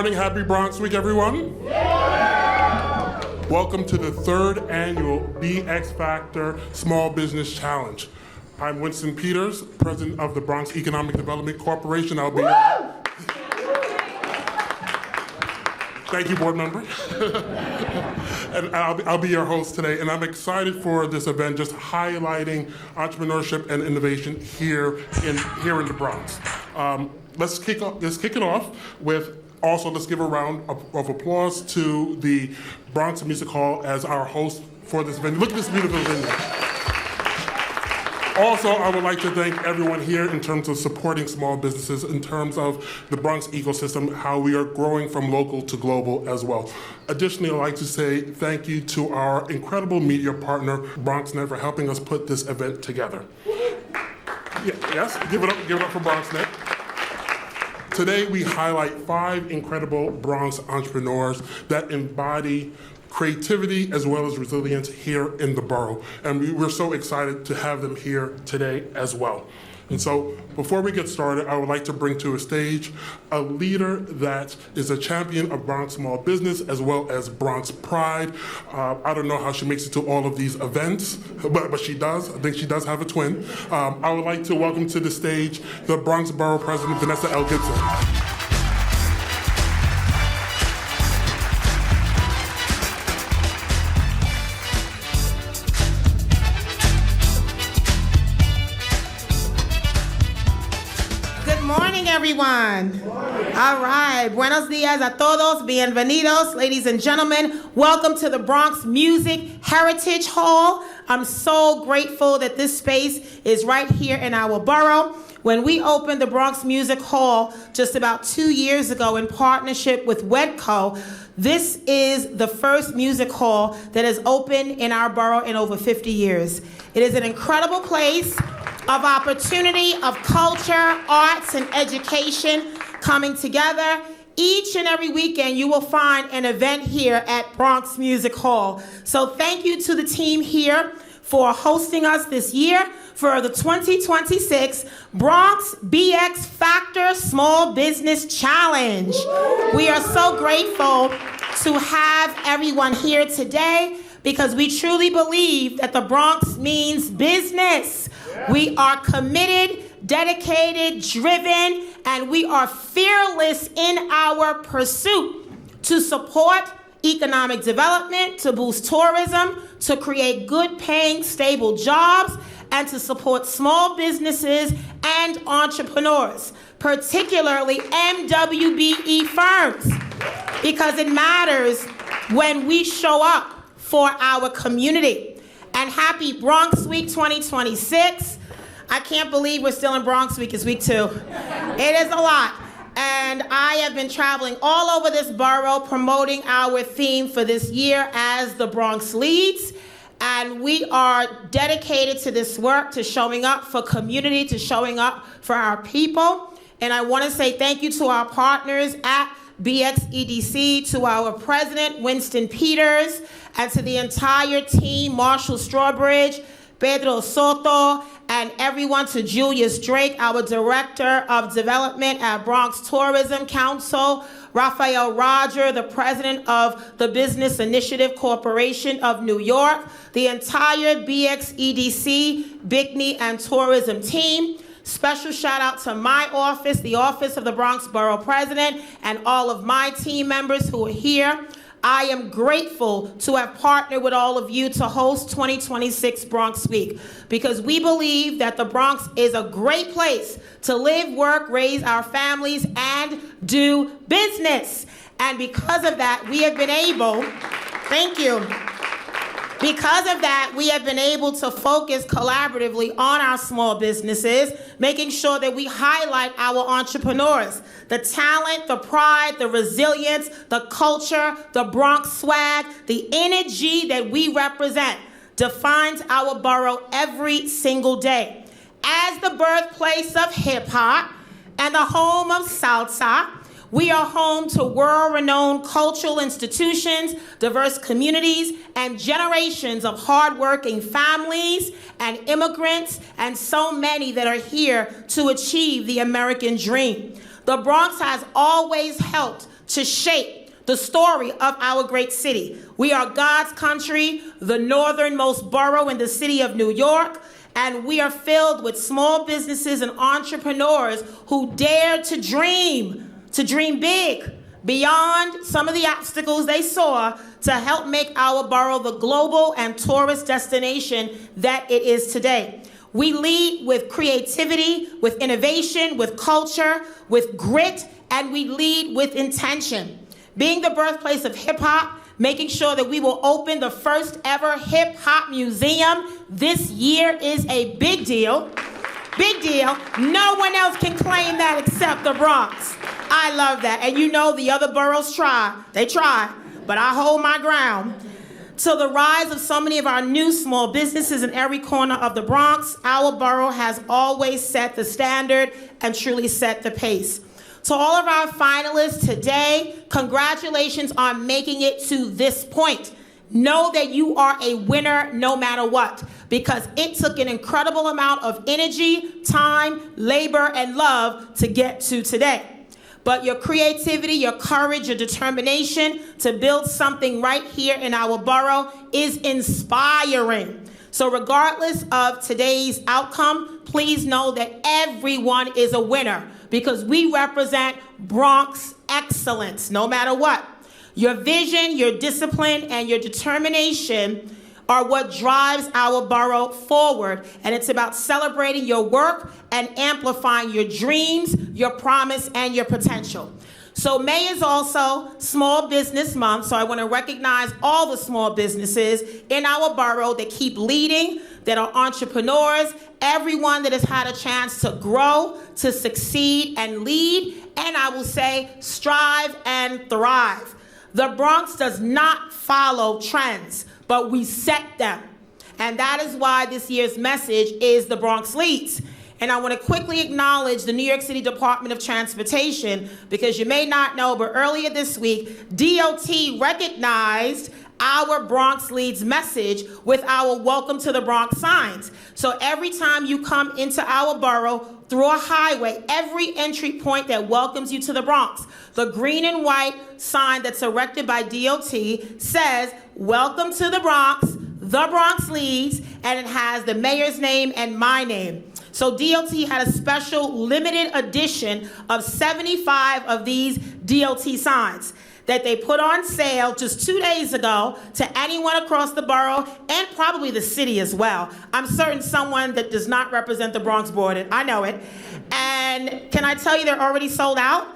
morning, happy Bronx Week, everyone. Welcome to the third annual BX Factor Small Business Challenge. I'm Winston Peters, president of the Bronx Economic Development Corporation. Thank you, board member. And I'll be your host today, and I'm excited for this event, just highlighting entrepreneurship and innovation here in the Bronx. Let's kick it off with. Also, let's give a round of applause to the Bronx Music Hall as our host for this venue. Look at this beautiful venue. Also, I would like to thank everyone here in terms of supporting small businesses, in terms of the Bronx ecosystem, how we are growing from local to global as well. Additionally, I'd like to say thank you to our incredible media partner, Bronxnet, for helping us put this event together. Yes, give it up for Bronxnet. Today, we highlight 5 incredible Bronx entrepreneurs that embody creativity as well as resilience here in the borough. And we're so excited to have them here today as well. And so, before we get started, I would like to bring to a stage a leader that is a champion of Bronx small business as well as Bronx pride. I don't know how she makes it to all of these events, but she does. I think she does have a twin. I would like to welcome to the stage the Bronx Borough President, Vanessa L. Gibson. Everyone. All right. Buenos dias a todos. Bienvenidos, ladies and gentlemen. Welcome to the Bronx Music Heritage Hall. I'm so grateful that this space is right here in our borough. When we opened the Bronx Music Hall just about 2 years ago in partnership with Wedco, this is the first music hall that has opened in our borough in over 50 years. It is an incredible place of opportunity, of culture, arts, and education coming together. Each and every weekend, you will find an event here at Bronx Music Hall. So thank you to the team here for hosting us this year for the 2026 Bronx BX Factor Small Business Challenge. We are so grateful to have everyone here today because we truly believe that the Bronx means business. We are committed, dedicated, driven, and we are fearless in our pursuit to support economic development, to boost tourism, to create good-paying, stable jobs, and to support small businesses and entrepreneurs, particularly MWBE firms, because it matters when we show up for our community. And happy Bronx Week 2026. I can't believe we're still in Bronx Week. It's week 2. It is a lot. And I have been traveling all over this borough promoting our theme for this year as the Bronx Leads. And we are dedicated to this work, to showing up for community, to showing up for our people. And I want to say thank you to our partners at BXEDC, to our president, Winston Peters, and to the entire team, Marshall Strawbridge, Pedro Soto, and everyone, to Julius Drake, our Director of Development at Bronx Tourism Council, Raphael Roger, the President of the Business Initiative Corporation of New York, the entire BXEDC, Bickney, and Tourism team. Special shout out to my office, the Office of the Bronx Borough President, and all of my team members who are here. I am grateful to have partnered with all of you to host 2026 Bronx Week because we believe that the Bronx is a great place to live, work, raise our families, and do business. And because of that, we have been able, thank you. Because of that, we have been able to focus collaboratively on our small businesses, making sure that we highlight our entrepreneurs, the talent, the pride, the resilience, the culture, the Bronx swag, the energy that we represent defines our borough every single day. As the birthplace of hip-hop and the home of salsa, we are home to world-renowned cultural institutions, diverse communities, and generations of hardworking families and immigrants, and so many that are here to achieve the American dream. The Bronx has always helped to shape the story of our great city. We are God's country, the northernmost borough in the city of New York, and we are filled with small businesses and entrepreneurs who dare to dream big, beyond some of the obstacles they saw to help make our borough the global and tourist destination that it is today. We lead with creativity, with innovation, with culture, with grit, and we lead with intention. Being the birthplace of hip-hop, making sure that we will open the first ever hip-hop museum this year is a big deal. Big deal. No one else can claim that except the Bronx. I love that. And you know the other boroughs try. They try, but I hold my ground. So the rise of so many of our new small businesses in every corner of the Bronx, our borough has always set the standard and truly set the pace. To all of our finalists today, congratulations on making it to this point. Know that you are a winner no matter what, because it took an incredible amount of energy, time, labor, and love to get to today. But your creativity, your courage, your determination to build something right here in our borough is inspiring. So regardless of today's outcome, please know that everyone is a winner because we represent Bronx excellence no matter what. Your vision, your discipline, and your determination are what drives our borough forward. And it's about celebrating your work and amplifying your dreams, your promise, and your potential. So May is also Small Business Month, so I want to recognize all the small businesses in our borough that keep leading, that are entrepreneurs, everyone that has had a chance to grow, to succeed, and lead, and I will say strive and thrive. The Bronx does not follow trends, but we set them. And that is why this year's message is The Bronx Leads. And I want to quickly acknowledge the New York City Department of Transportation, because you may not know, but earlier this week, DOT recognized our Bronx Leads message with our Welcome to the Bronx signs. So every time you come into our borough through a highway, every entry point that welcomes you to the Bronx, the green and white sign that's erected by DOT says, "Welcome to the Bronx Leads," and it has the mayor's name and my name. So DOT had a special limited edition of 75 of these DOT signs that they put on sale just 2 days ago to anyone across the borough and probably the city as well. I'm certain someone that does not represent the Bronx bought it. I know it. And can I tell you they're already sold out?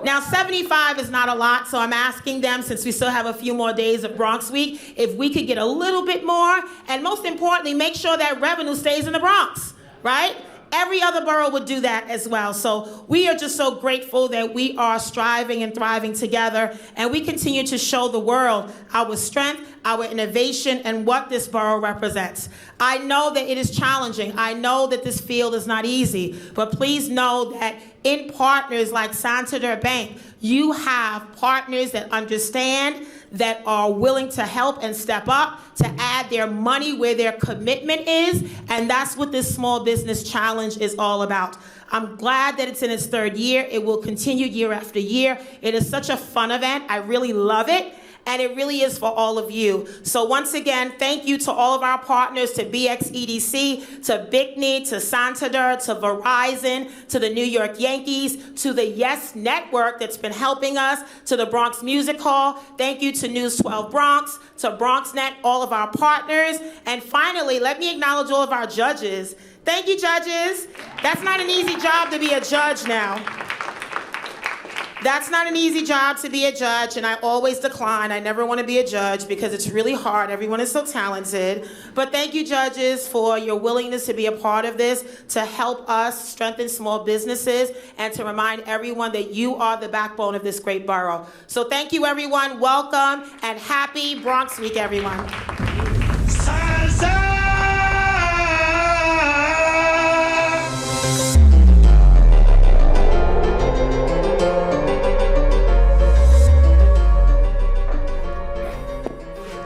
Now, 75 is not a lot, so I'm asking them, since we still have a few more days of Bronx Week, if we could get a little bit more, and most importantly, make sure that revenue stays in the Bronx, right? Every other borough would do that as well. So we are just so grateful that we are striving and thriving together, and we continue to show the world our strength, our innovation, and what this borough represents. I know that it is challenging. I know that this field is not easy, but please know that in partners like Santander Bank, you have partners that understand, that are willing to help and step up, to add their money where their commitment is, and that's what this Small Business Challenge is all about. I'm glad that it's in its third year. It will continue year after year. It is such a fun event. I really love it. And it really is for all of you. So once again, thank you to all of our partners, to BXEDC, to Bickney, to Santander, to Verizon, to the New York Yankees, to the Yes Network that's been helping us, to the Bronx Music Hall. Thank you to News 12 Bronx, to Bronxnet, all of our partners. And finally, let me acknowledge all of our judges. Thank you, judges. That's not an easy job to be a judge now. That's not an easy job to be a judge, and I always decline. I never want to be a judge because it's really hard. Everyone is so talented. But thank you, judges, for your willingness to be a part of this, to help us strengthen small businesses, and to remind everyone that you are the backbone of this great borough. So thank you, everyone. Welcome, and happy Bronx Week, everyone.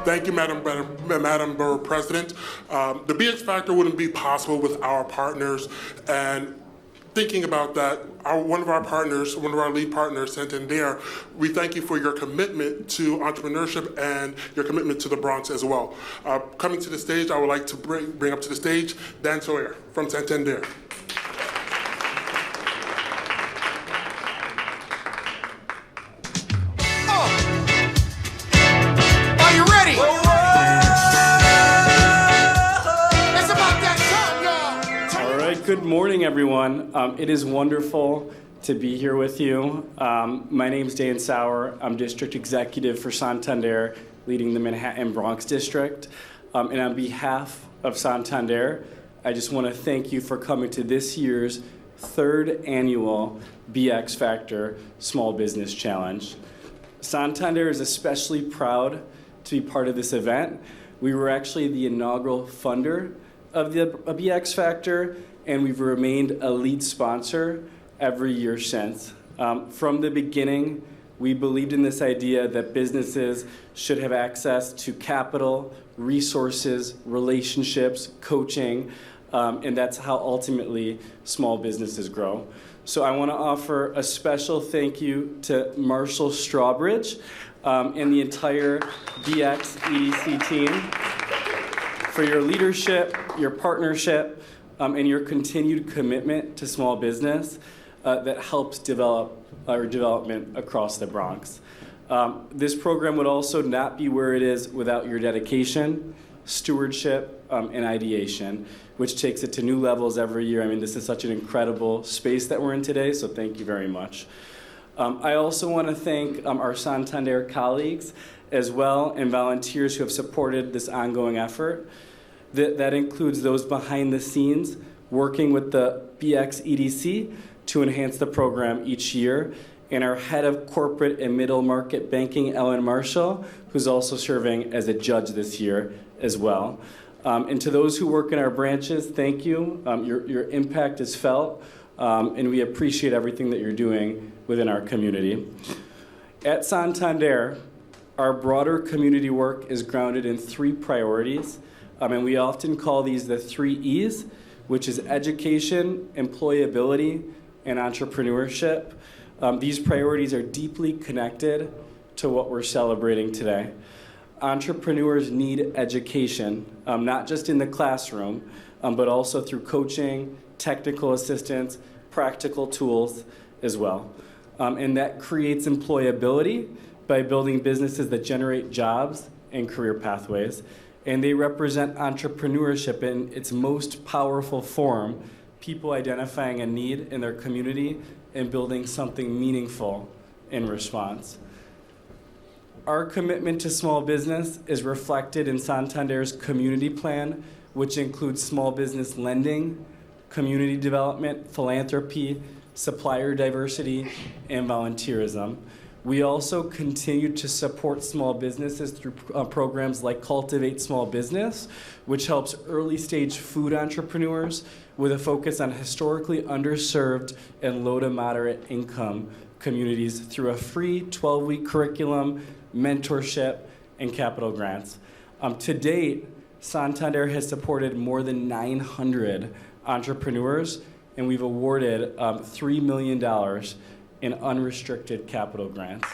Thank you, Madam Borough President. The BX Factor wouldn't be possible with our partners, and thinking about that, one of our lead partners, Santander, we thank you for your commitment to entrepreneurship and your commitment to the Bronx as well. Coming to the stage, I would like to bring up to the stage Dan Sawyer from Santander. Are you ready? It's about that time, y'all. All right, good morning, everyone. It is wonderful to be here with you. My name's Dan Sauer. I'm District Executive for Santander, leading the Manhattan Bronx District. And on behalf of Santander, I just want to thank you for coming to this year's third annual BX Factor Small Business Challenge. Santander is especially proud to be part of this event. We were actually the inaugural funder of the BX Factor, and we've remained a lead sponsor every year since. From the beginning, we believed in this idea that businesses should have access to capital, resources, relationships, coaching, and that's how ultimately small businesses grow. So I want to offer a special thank you to Marshall Strawbridge and the entire BX EDC team for your leadership, your partnership, and your continued commitment to small business that helps develop our development across the Bronx. This program would also not be where it is without your dedication, stewardship, and ideation, which takes it to new levels every year. I mean, this is such an incredible space that we're in today, so thank you very much. I also want to thank our Santander colleagues as well and volunteers who have supported this ongoing effort. That includes those behind the scenes working with the BX EDC to enhance the program each year, and our head of corporate and middle market banking, Ellen Marshall, who's also serving as a judge this year as well. And to those who work in our branches, thank you. Your impact is felt, and we appreciate everything that you're doing within our community. At Santander, our broader community work is grounded in three priorities, and we often call these the 3 E's, which is education, employability, and entrepreneurship. These priorities are deeply connected to what we're celebrating today. Entrepreneurs need education, not just in the classroom, but also through coaching, technical assistance, practical tools as well. And that creates employability by building businesses that generate jobs and career pathways. And they represent entrepreneurship in its most powerful form, people identifying a need in their community and building something meaningful in response. Our commitment to small business is reflected in Santander's community plan, which includes small business lending, community development, philanthropy, supplier diversity, and volunteerism. We also continue to support small businesses through programs like Cultivate Small Business, which helps early stage food entrepreneurs with a focus on historically underserved and low to moderate income communities through a free 12-week curriculum, mentorship, and capital grants. To date, Santander has supported more than 900 entrepreneurs, and we've awarded $3 million in unrestricted capital grants.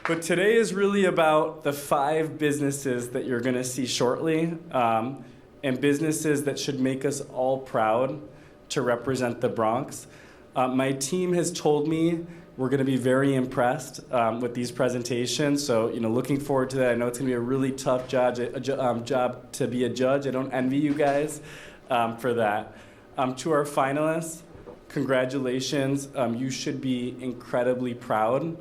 But today is really about the 5 businesses that you're going to see shortly, and businesses that should make us all proud to represent the Bronx. My team has told me we're going to be very impressed with these presentations, so looking forward to that. I know it's going to be a really tough job to be a judge. I don't envy you guys for that. To our finalists, congratulations. You should be incredibly proud.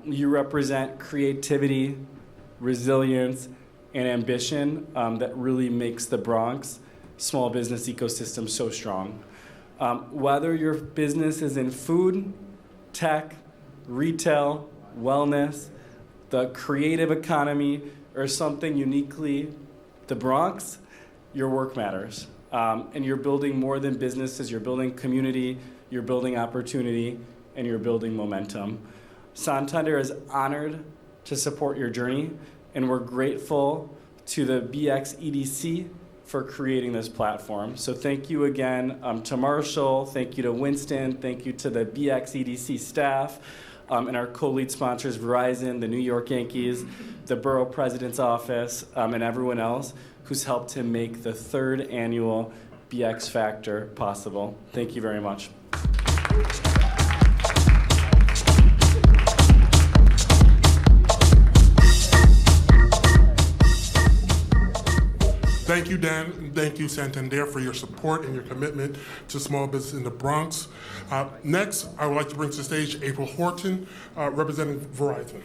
You represent creativity, resilience, and ambition that really makes the Bronx small business ecosystem so strong. Whether your business is in food, tech, retail, wellness, the creative economy, or something uniquely the Bronx, your work matters. And you're building more than businesses, you're building community, you're building opportunity, and you're building momentum. Santander is honored to support your journey, and we're grateful to the BX EDC for creating this platform. So thank you again to Marshall, thank you to Winston, thank you to the BXEDC staff, and our co-lead sponsors, Verizon, the New York Yankees, the Borough President's Office, and everyone else who's helped to make the 3rd annual BX Factor possible. Thank you very much. Thank you, Dan, and thank you, Santander, for your support and your commitment to small business in the Bronx. Next, I would like to bring to the stage April Horton, representing Verizon.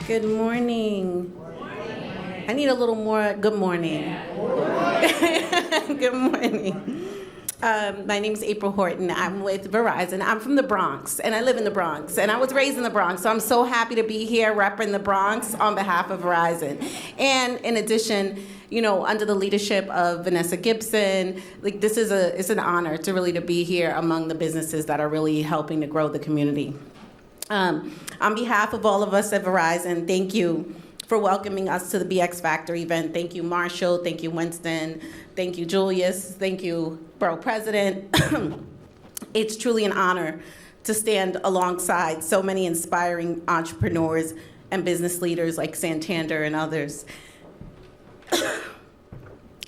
Good morning. I need a little more good morning. Good morning. My name is April Horton. I'm with Verizon. I'm from the Bronx, and I live in the Bronx. And I was raised in the Bronx, so I'm so happy to be here repping the Bronx on behalf of Verizon. And in addition, you know, under the leadership of Vanessa Gibson, like it's an honor to really to be here among the businesses that are really helping to grow the community. On behalf of all of us at Verizon, thank you for welcoming us to the BX Factor event. Thank you, Marshall. Thank you, Winston. Thank you, Julius. Thank you, Borough President. It's truly an honor to stand alongside so many inspiring entrepreneurs and business leaders like Santander and others.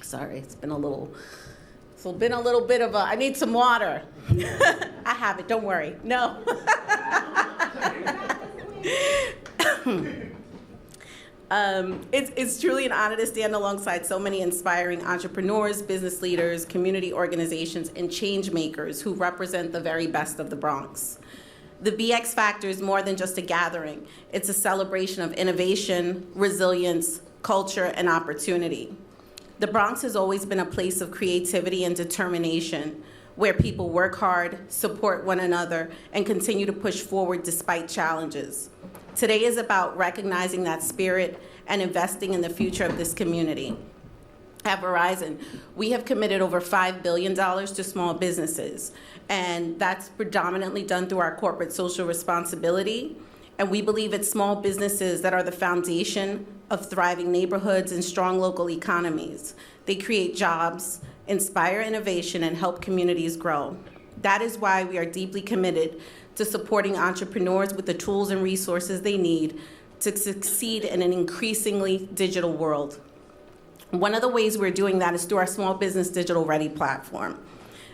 Sorry, it's been a little bit of a, I need some water. I have it, don't worry. No. It's truly an honor to stand alongside so many inspiring entrepreneurs, business leaders, community organizations, and change makers who represent the very best of the Bronx. The BX Factor is more than just a gathering. It's a celebration of innovation, resilience, culture, and opportunity. The Bronx has always been a place of creativity and determination, where people work hard, support one another, and continue to push forward despite challenges. Today is about recognizing that spirit and investing in the future of this community. At Verizon, we have committed over $5 billion to small businesses, and that's predominantly done through our corporate social responsibility. And we believe it's small businesses that are the foundation of thriving neighborhoods and strong local economies. They create jobs, inspire innovation, and help communities grow. That is why we are deeply committed to supporting entrepreneurs with the tools and resources they need to succeed in an increasingly digital world. One of the ways we're doing that is through our Small Business Digital Ready platform.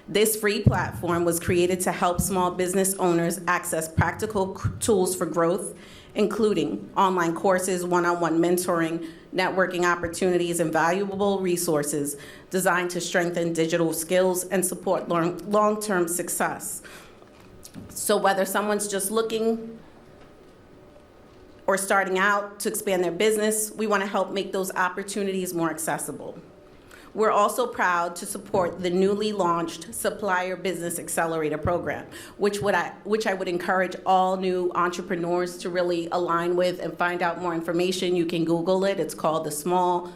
This free platform was created to help small business owners access practical tools for growth, including online courses, one-on-one mentoring, networking opportunities, and valuable resources designed to strengthen digital skills and support long-term success. So whether someone's just looking or starting out to expand their business, we want to help make those opportunities more accessible. We're also proud to support the newly launched Supplier Business Accelerator Program, which I would encourage all new entrepreneurs to really align with and find out more information. You can Google it. It's called the Small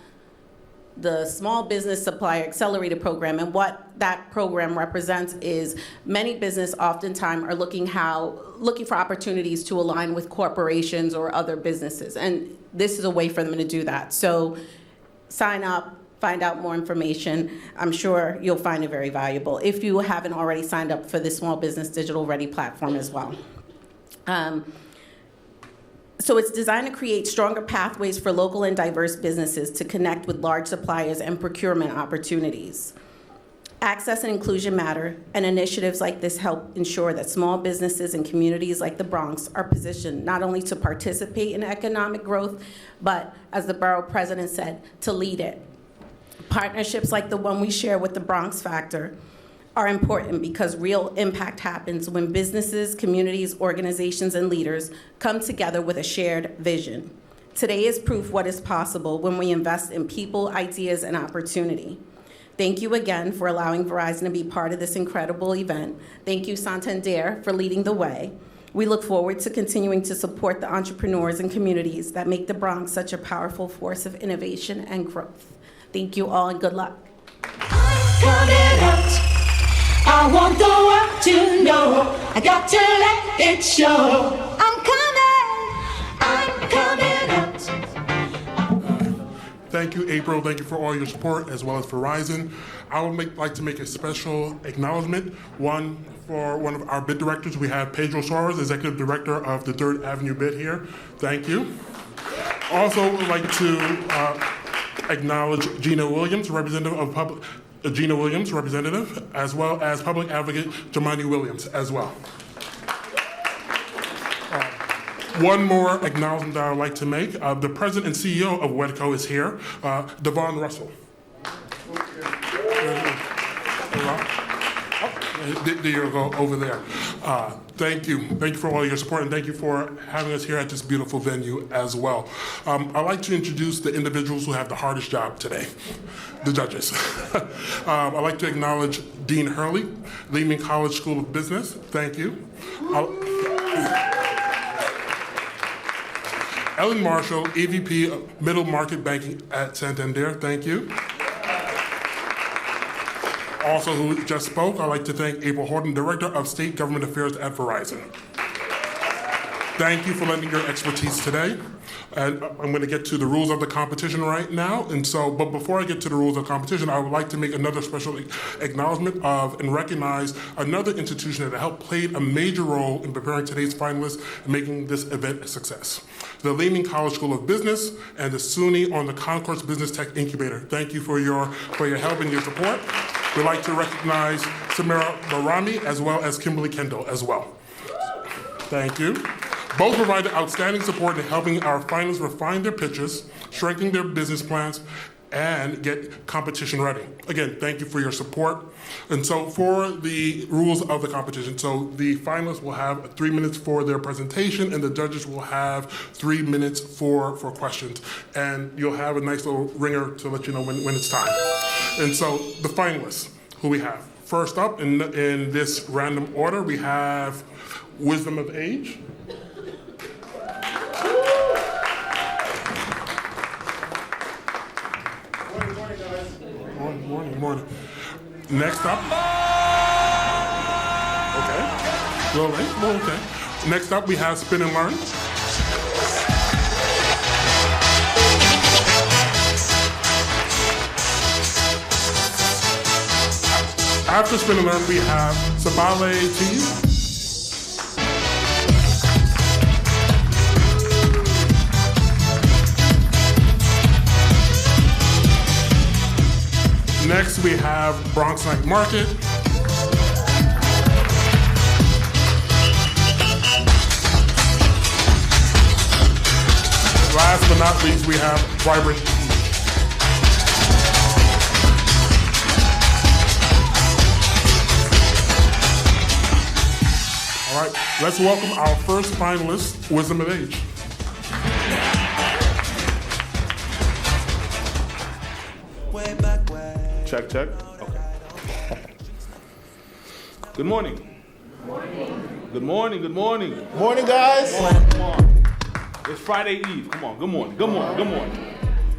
Business Supplier Accelerator Program. And what that program represents is many businesses oftentimes are looking for opportunities to align with corporations or other businesses. And this is a way for them to do that. So sign up. Find out more information. I'm sure you'll find it very valuable if you haven't already signed up for the Small Business Digital Ready platform as well. So it's designed to create stronger pathways for local and diverse businesses to connect with large suppliers and procurement opportunities. Access and inclusion matter, and initiatives like this help ensure that small businesses and communities like the Bronx are positioned not only to participate in economic growth, but, as the borough president said, to lead it. Partnerships like the one we share with the Bronx Factor are important because real impact happens when businesses, communities, organizations, and leaders come together with a shared vision. Today is proof what is possible when we invest in people, ideas, and opportunity. Thank you again for allowing Verizon to be part of this incredible event. Thank you, Santander, for leading the way. We look forward to continuing to support the entrepreneurs and communities that make the Bronx such a powerful force of innovation and growth. Thank you all, and good luck. coming out. I want the world to know. I got to let it show. I'm coming out. Thank you, April. Thank you for all your support, as well as Verizon. I would like to make a special acknowledgement. One for one of our bid directors. We have Pedro Suarez, Executive Director of the 3rd Avenue Bid here. Thank you. Also would like to acknowledge Gina Williams, representative, as well as Public Advocate Jamani Williams as well. One more acknowledgement that I would like to make. The President and CEO of WEDCO is here, Devon Russell. There you go, over there. Thank you. Thank you for all your support, and thank you for having us here at this beautiful venue as well. I'd like to introduce the individuals who have the hardest job today, the judges. I'd like to acknowledge Dean Hurley, Lehman College School of Business. Thank you. Ellen Marshall, EVP of Middle Market Banking at Santander. Thank you. Also, who just spoke, I'd like to thank April Horton, Director of State Government Affairs at Verizon. Thank you for lending your expertise today. And I'm going to get to the rules of the competition right now. But before I get to the rules of competition, I would like to make another special acknowledgement of and recognize another institution that helped played a major role in preparing today's finalists and making this event a success. The Lehman College School of Business and the SUNY on the Concourse Business Tech Incubator. Thank you for your help and your support. We'd like to recognize Samira Barami as well as Kimberly Kendall as well. Thank you. Both provided outstanding support in helping our finalists refine their pitches, strengthen their business plans, and get competition ready. Again, thank you for your support. And so for the rules of the competition, so the finalists will have 3 minutes for their presentation, and the judges will have 3 minutes for questions. And you'll have a nice little ringer to let you know when it's time. And so the finalists, who we have. First up, in this random order, we have Wisdom of Age. Morning. Next up. Okay. Well, okay. Next up, we have Spin and Learn. After Spin and Learn, we have Sabale Tees. Next, we have Bronxnet Market. Last but not least, we have Vibrant. All right, let's welcome our first finalist, Wisdom of Age. Check. Okay. Good morning. Good morning. Morning, guys. Come on. It's Friday Eve. Come on. Good morning.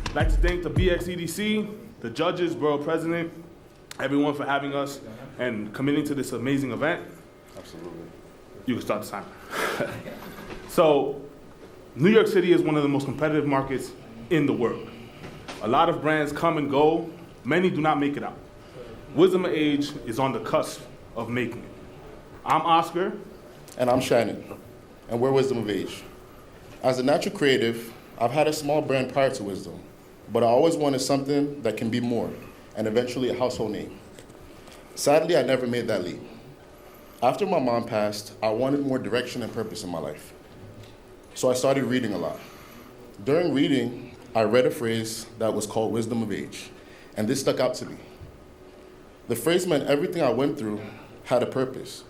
I'd like to thank the BXEDC, the judges, borough president, everyone for having us and committing to this amazing event. Absolutely. You can start the timer. So, New York City is one of the most competitive markets in the world. A lot of brands come and go. Many do not make it out. Wisdom of Age is on the cusp of making it. I'm Oscar. And I'm Shannon. And we're Wisdom of Age. As a natural creative, I've had a small brand prior to Wisdom, but I always wanted something that can be more, and eventually a household name. Sadly, I never made that leap. After my mom passed, I wanted more direction and purpose in my life. So I started reading a lot. During reading, I read a phrase that was called Wisdom of Age, and this stuck out to me. The phrase meant everything I went through had a purpose,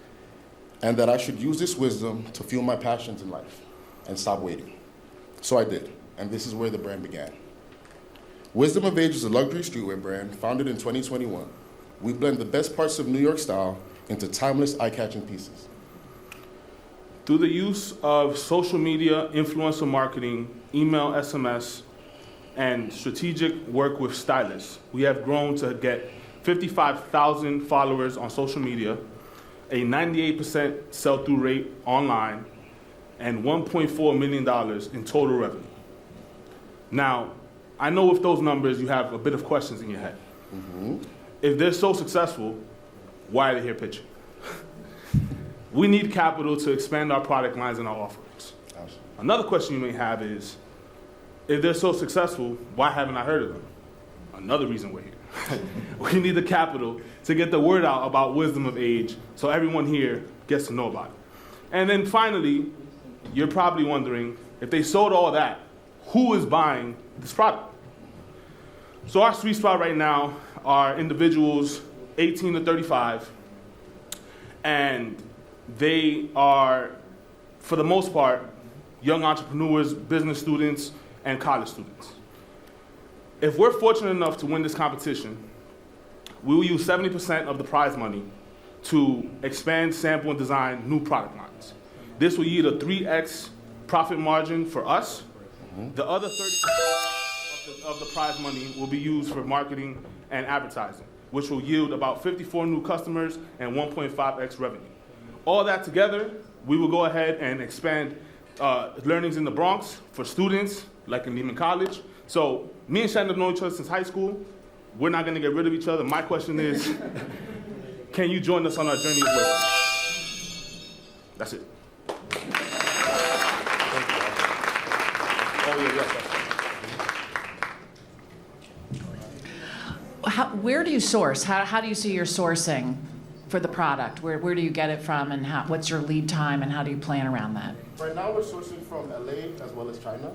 and that I should use this wisdom to fuel my passions in life and stop waiting. So I did, and this is where the brand began. Wisdom of Age is a luxury streetwear brand founded in 2021. We blend the best parts of New York style into timeless, eye-catching pieces. Through the use of social media, influencer marketing, email, SMS, and strategic work with stylists, we have grown to get 55,000 followers on social media, a 98% sell-through rate online, and $1.4 million in total revenue. Now, I know with those numbers you have a bit of questions in your head. If they're so successful, why are they here pitching? We need capital to expand our product lines and our offerings. Another question you may have is, if they're so successful, why haven't I heard of them? Another reason we're here. We need the capital to get the word out about Wisdom of Age so everyone here gets to know about it. And then finally, you're probably wondering, if they sold all that, who is buying this product? So our sweet spot right now are individuals 18 to 35, and they are, for the most part, young entrepreneurs, business students, and college students. If we're fortunate enough to win this competition, we will use 70% of the prize money to expand, sample, and design new product lines. This will yield a 3x profit margin for us. The other 30% of the prize money will be used for marketing and advertising, which will yield about 54 new customers and 1.5x revenue. All that together, we will go ahead and expand learnings in the Bronx for students, like in Lehman College. So me and Shannon have known each other since high school. We're not gonna get rid of each other. My question is, can you join us on our journey as well? That's it. Where do you source? How do you see your sourcing for the product? Where do you get it from, and what's your lead time, and how do you plan around that? Right now we're sourcing from LA as well as China.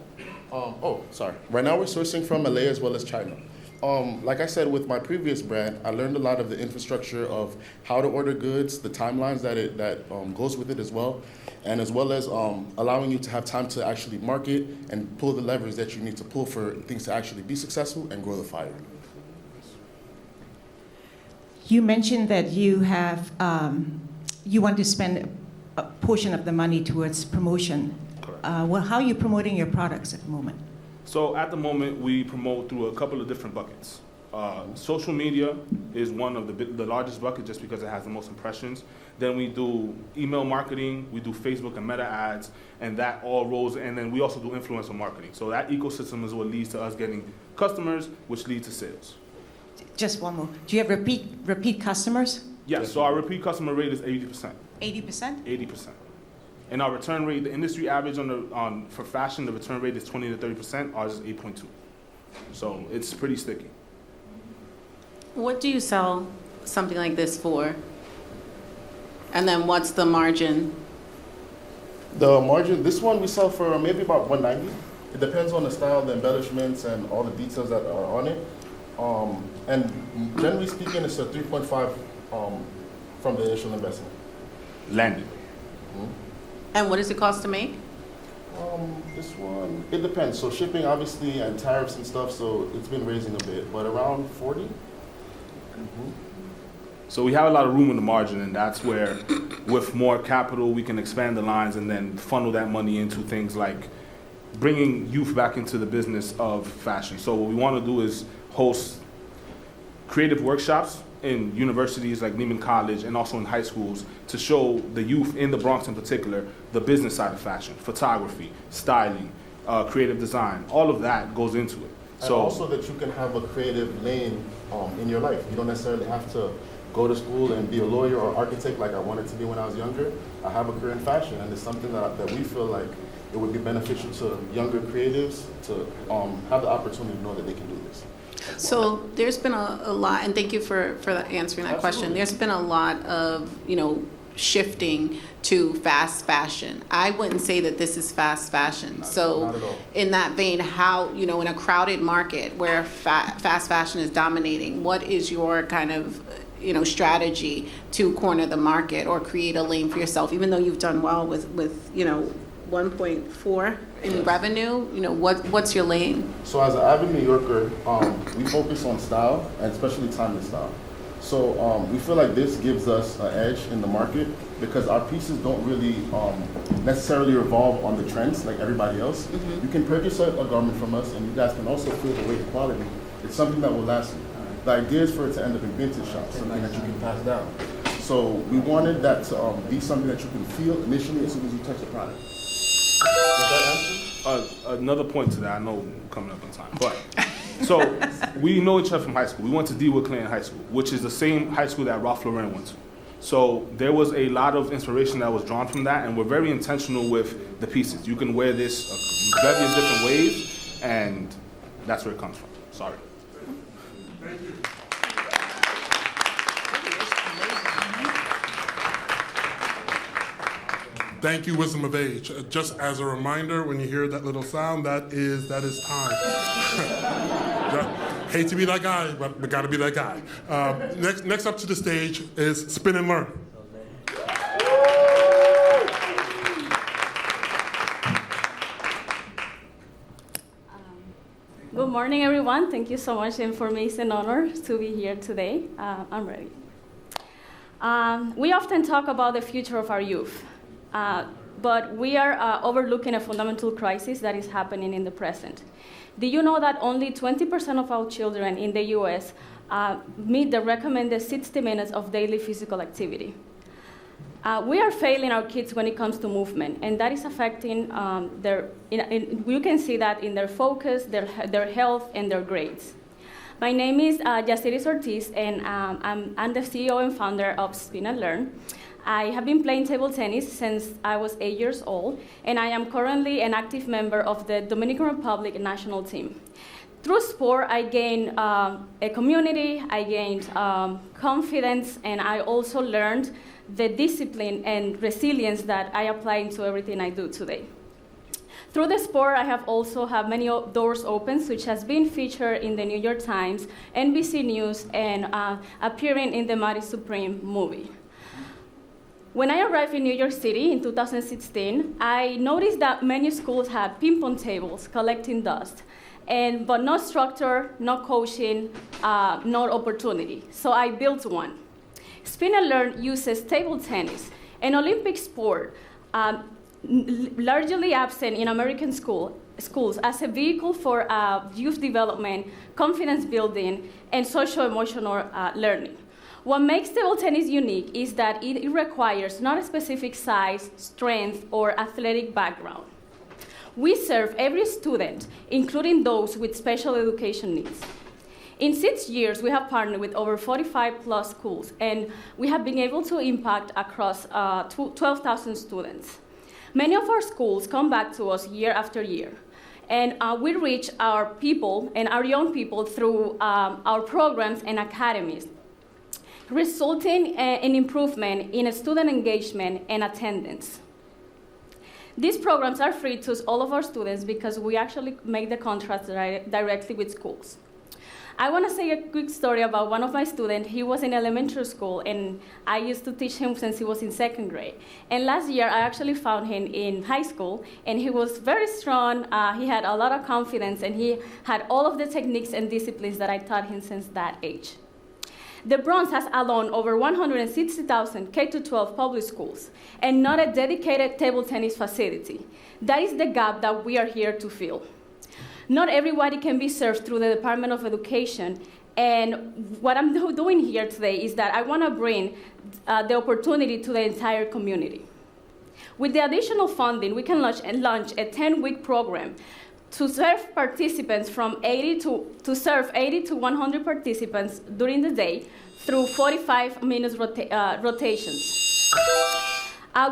Right now we're sourcing from LA as well as China. Like I said, with my previous brand, I learned a lot of the infrastructure of how to order goods, the timelines that goes with it as well, and as well as allowing you to have time to actually market and pull the levers that you need to pull for things to actually be successful and grow the fire. You mentioned that you have you want to spend a portion of the money towards promotion. Correct. How are you promoting your products at the moment? So at the moment, we promote through a couple of different buckets. Social media is one of the largest buckets just because it has the most impressions. Then we do email marketing, we do Facebook and Meta ads, and that all rolls. And then we also do influencer marketing. So that ecosystem is what leads to us getting customers, which leads to sales. Just one more. Do you have repeat customers? Yes, so our repeat customer rate is 80%. 80%? 80%. And our return rate, the industry average for fashion, the return rate is 20 to 30%. Ours is 8.2. So it's pretty sticky. What do you sell something like this for? And then what's the margin? The margin, this one we sell for maybe about $190. It depends on the style, the embellishments, and all the details that are on it. And generally speaking, it's a 3.5 from the initial investment. Landed. And what does it cost to make? This one, it depends. So shipping, obviously, and tariffs and stuff, so it's been raising a bit, but around 40. So we have a lot of room in the margin, and that's where, with more capital, we can expand the lines and then funnel that money into things like bringing youth back into the business of fashion. So what we want to do is host creative workshops in universities like Lehman College and also in high schools to show the youth in the Bronx in particular the business side of fashion, photography, styling, creative design. All of that goes into it. And also that you can have a creative lane in your life. You don't necessarily have to go to school and be a lawyer or architect like I wanted to be when I was younger. I have a career in fashion, and it's something that we feel like it would be beneficial to younger creatives to have the opportunity to know that they can do this. So there's been a lot, and thank you for answering that question. There's been a lot of, shifting to fast fashion. I wouldn't say that this is fast fashion. So Not at all. in that vein, how, in a crowded market where fast fashion is dominating, what is your kind of, strategy to corner the market or create a lane for yourself, even though you've done well with 1.4 in revenue, what's your lane? So as an avid New Yorker, we focus on style, and especially timeless style. So we feel like this gives us an edge in the market because our pieces don't really necessarily revolve on the trends like everybody else. You can purchase a garment from us, and you guys can also feel the weight and quality. It's something that will last you. The idea is for it to end up in vintage shops, something that you can pass down. So we wanted that to be something that you can feel initially as soon as you touch the product. Does that answer? Another point to that, I know we're coming up on time, but so we know each other from high school. We went to DeWitt Clinton High School, which is the same high school that Ralph Lauren went to. So there was a lot of inspiration that was drawn from that, and we're very intentional with the pieces. You can wear this various different ways, and that's where it comes from. Sorry. Thank you. Thank you, Wisdom of Age. Just as a reminder, when you hear that little sound, that is time. Hate to be that guy, but we gotta be that guy. Next up to the stage is Spin and Learn. Good morning, everyone. Thank you so much, and for me, it's an honor to be here today. I'm ready. We often talk about the future of our youth, but we are overlooking a fundamental crisis that is happening in the present. Do you know that only 20% of our children in the US meet the recommended 60 minutes of daily physical activity? We are failing our kids when it comes to movement, and that is affecting you can see that in their focus, their health, and their grades. My name is Yaciris Ortiz, and I'm the CEO and founder of Spin and Learn. I have been playing table tennis since I was 8 years old, and I am currently an active member of the Dominican Republic national team. Through sport, I gained a community, I gained confidence, and I also learned the discipline and resilience that I apply into everything I do today. Through the sport, I have also had many doors open, which has been featured in the New York Times, NBC News, and appearing in the Mighty Supreme movie. When I arrived in New York City in 2016, I noticed that many schools had ping-pong tables collecting dust, but no structure, no coaching, no opportunity. So I built one. Spin and Learn uses table tennis, an Olympic sport largely absent in American schools, as a vehicle for youth development, confidence building, and social-emotional learning. What makes table tennis unique is that it requires not a specific size, strength, or athletic background. We serve every student, including those with special education needs. In 6 years, we have partnered with over 45 plus schools, and we have been able to impact across 12,000 students. Many of our schools come back to us year after year, and we reach our people and our young people through our programs and academies, resulting in improvement in student engagement and attendance. These programs are free to all of our students because we actually make the contracts directly with schools. I want to say a quick story about one of my students. He was in elementary school, and I used to teach him since he was in 2nd grade. And last year, I actually found him in high school, and he was very strong. He had a lot of confidence, and he had all of the techniques and disciplines that I taught him since that age. The Bronx has alone over 160,000 K-12 public schools, and not a dedicated table tennis facility. That is the gap that we are here to fill. Not everybody can be served through the Department of Education, and what I'm doing here today is that I want to bring the opportunity to the entire community. With the additional funding, we can launch a 10-week program to serve participants from 80 to 100 participants during the day through 45-minute rotations.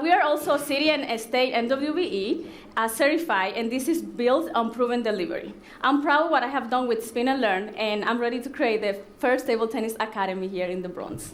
We are also city and state NWBE certified, and this is built on proven delivery. I'm proud of what I have done with Spin and Learn, and I'm ready to create the first table tennis academy here in the Bronx.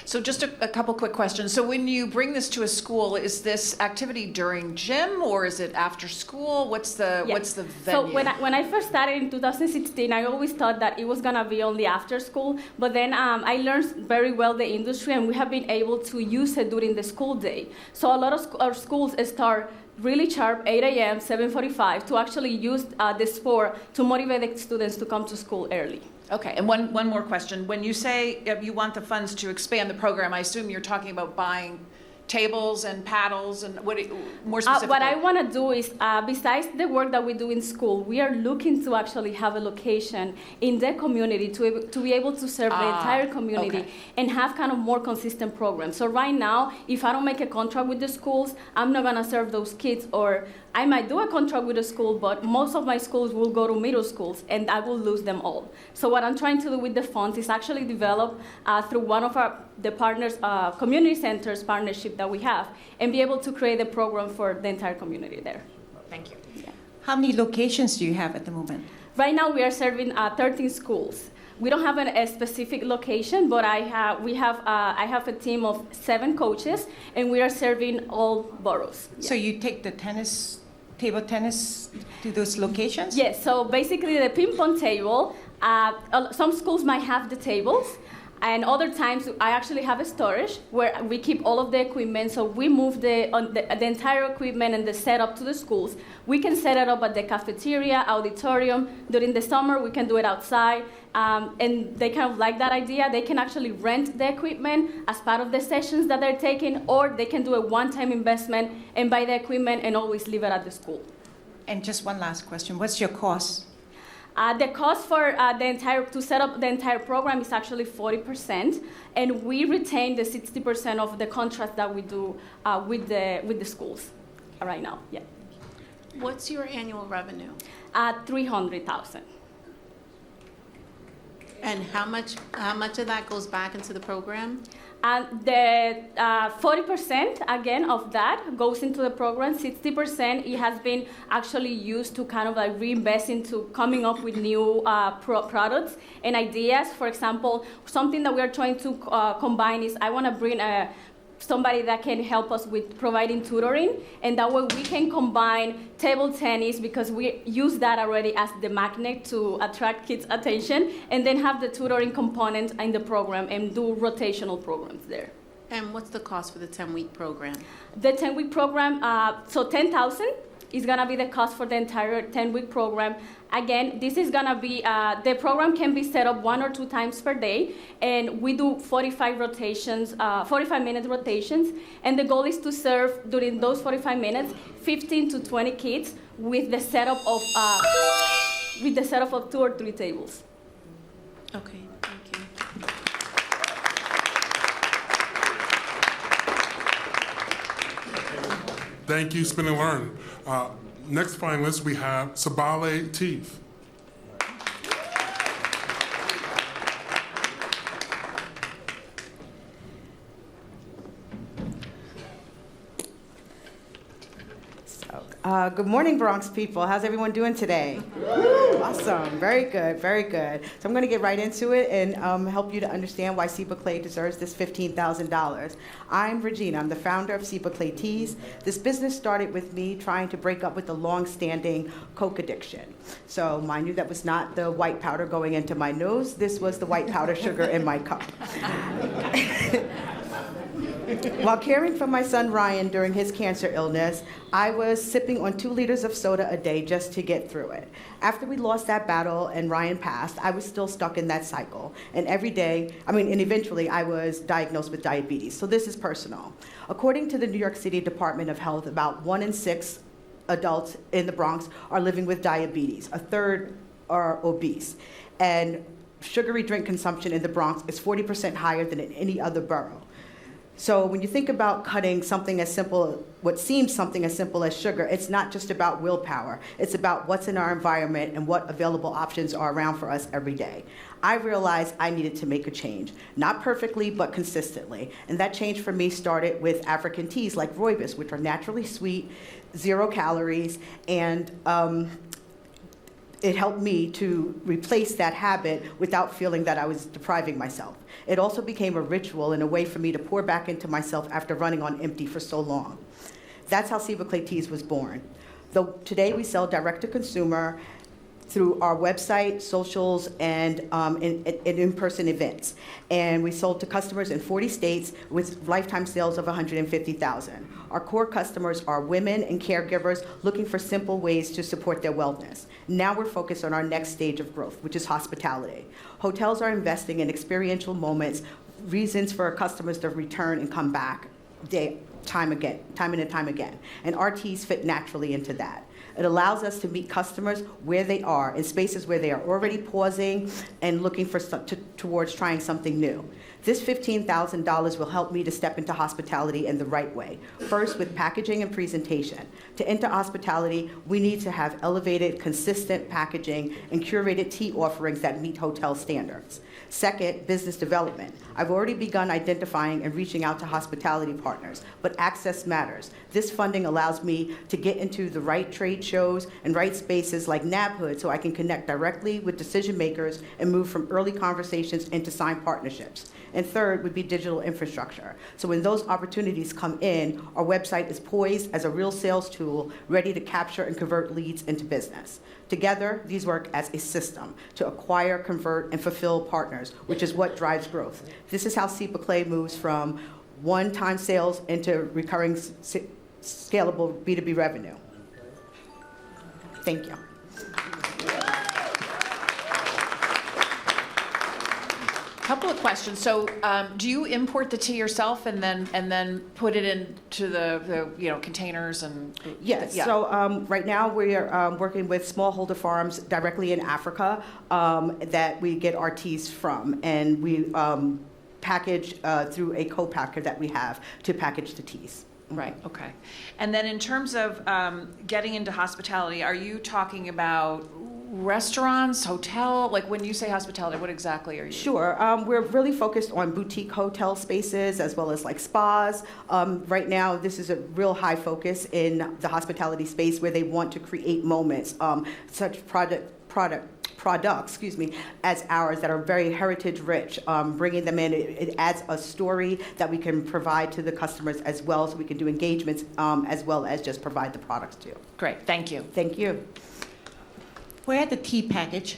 So just a couple quick questions. So when you bring this to a school, is this activity during gym or is it after school? What's the venue? So when I first started in 2016, I always thought that it was gonna be only after school, but then I learned very well the industry, and we have been able to use it during the school day. So a lot of our schools start really sharp, 8 a.m., 7:45, to actually use the sport to motivate the students to come to school early. Okay, and one more question. When you say you want the funds to expand the program, I assume you're talking about buying tables and paddles and more specifically? What I want to do is, besides the work that we do in school, we are looking to actually have a location in the community to be able to serve the entire community and have kind of more consistent programs. So right now, if I don't make a contract with the schools, I'm not going to serve those kids, or I might do a contract with a school, but most of my schools will go to middle schools, and I will lose them all. So what I'm trying to do with the funds is actually develop through one of the partners, community centers partnership that we have, and be able to create a program for the entire community there. Thank you. Yeah. How many locations do you have at the moment? Right now, we are serving 13 schools. We don't have a specific location, but I have a team of 7 coaches, and we are serving all boroughs. So you take the table tennis to those locations? Yes, so basically the ping pong table, some schools might have the tables, and other times I actually have a storage where we keep all of the equipment, so we move the entire equipment and the setup to the schools. We can set it up at the cafeteria, auditorium. During the summer, we can do it outside, and they kind of like that idea. They can actually rent the equipment as part of the sessions that they're taking, or they can do a one-time investment and buy the equipment and always leave it at the school. And just one last question. What's your cost? The cost for to set up the entire program is actually 40%, and we retain the 60% of the contract that we do with the schools right now. Yeah. What's your annual revenue? 300,000. And how much of that goes back into the program? And the 40% again of that goes into the program. 60% it has been actually used to kind of like reinvest into coming up with new products and ideas. For example, something that we are trying to combine is I want to bring somebody that can help us with providing tutoring, and that way we can combine table tennis, because we use that already as the magnet to attract kids' attention, and then have the tutoring component in the program and do rotational programs there. And what's the cost for the 10-week program? The 10-week program, so $10,000 is gonna be the cost for the entire 10-week program. Again, this is gonna be, the program can be set up 1 or 2 times per day, and we do 45 rotations, 45-minute rotations, and the goal is to serve during those 45 minutes 15 to 20 kids with the setup of 2 or 3 tables. Okay, thank you. Thank you, Spin and Learn. Next finalist, we have Sabale Teef. Good morning, Bronx people. How's everyone doing today? Awesome. Very good. Very good. So I'm going to get right into it and help you to understand why Ciba Clay deserves this $15,000. I'm Regina. I'm the founder of Ciba Clay Teas. This business started with me trying to break up with the long-standing Coke addiction. So mind you, that was not the white powder going into my nose. This was the white powder sugar in my cup. While caring for my son Ryan during his cancer illness, I was sipping on 2 liters of soda a day just to get through it. After we lost that battle and Ryan passed, I was still stuck in that cycle. And eventually I was diagnosed with diabetes. So this is personal. According to the New York City Department of Health, about 1 in 6 adults in the Bronx are living with diabetes. A third are obese. And sugary drink consumption in the Bronx is 40% higher than in any other borough. So when you think about cutting something as simple, what seems something as simple as sugar, it's not just about willpower. It's about what's in our environment and what available options are around for us every day. I realized I needed to make a change, not perfectly, but consistently. And that change for me started with African teas like rooibos, which are naturally sweet, 0 calories, and it helped me to replace that habit without feeling that I was depriving myself. It also became a ritual and a way for me to pour back into myself after running on empty for so long. That's how Ciba Clay Teas was born. Though today we sell direct to consumer through our website, socials, and in-person events. And we sold to customers in 40 states with lifetime sales of $150,000. Our core customers are women and caregivers looking for simple ways to support their wellness. Now we're focused on our next stage of growth, which is hospitality. Hotels are investing in experiential moments, reasons for our customers to return and come back day time and time again. And our teas fit naturally into that. It allows us to meet customers where they are, in spaces where they are already pausing and looking for towards trying something new. This $15,000 will help me to step into hospitality in the right way. First, with packaging and presentation. To enter hospitality, we need to have elevated, consistent packaging and curated tea offerings that meet hotel standards. Second, business development. I've already begun identifying and reaching out to hospitality partners, but access matters. This funding allows me to get into the right trade shows and right spaces like NABHOOD so I can connect directly with decision makers and move from early conversations into signed partnerships. And third would be digital infrastructure. So when those opportunities come in, our website is poised as a real sales tool, ready to capture and convert leads into business. Together, these work as a system to acquire, convert, and fulfill partners, which is what drives growth. This is how Sipa Clay moves from one-time sales into recurring scalable B2B revenue. Thank you. Couple of questions. So, do you import the tea yourself and then put it into the containers and? Yes. Yeah. So right now we are working with smallholder farms directly in Africa that we get our teas from, and we package through a co-packer that we have to package the teas. Right. Okay. And then in terms of getting into hospitality, are you talking about restaurants, hotel? Like when you say hospitality, what exactly are you? Sure. We're really focused on boutique hotel spaces as well as like spas. Right now, this is a real high focus in the hospitality space where they want to create moments, such products, as ours that are very heritage rich, bringing them in. It adds a story that we can provide to the customers as well, so we can do engagements as well as just provide the products too. Great. Thank you. Thank you. Where are the tea package?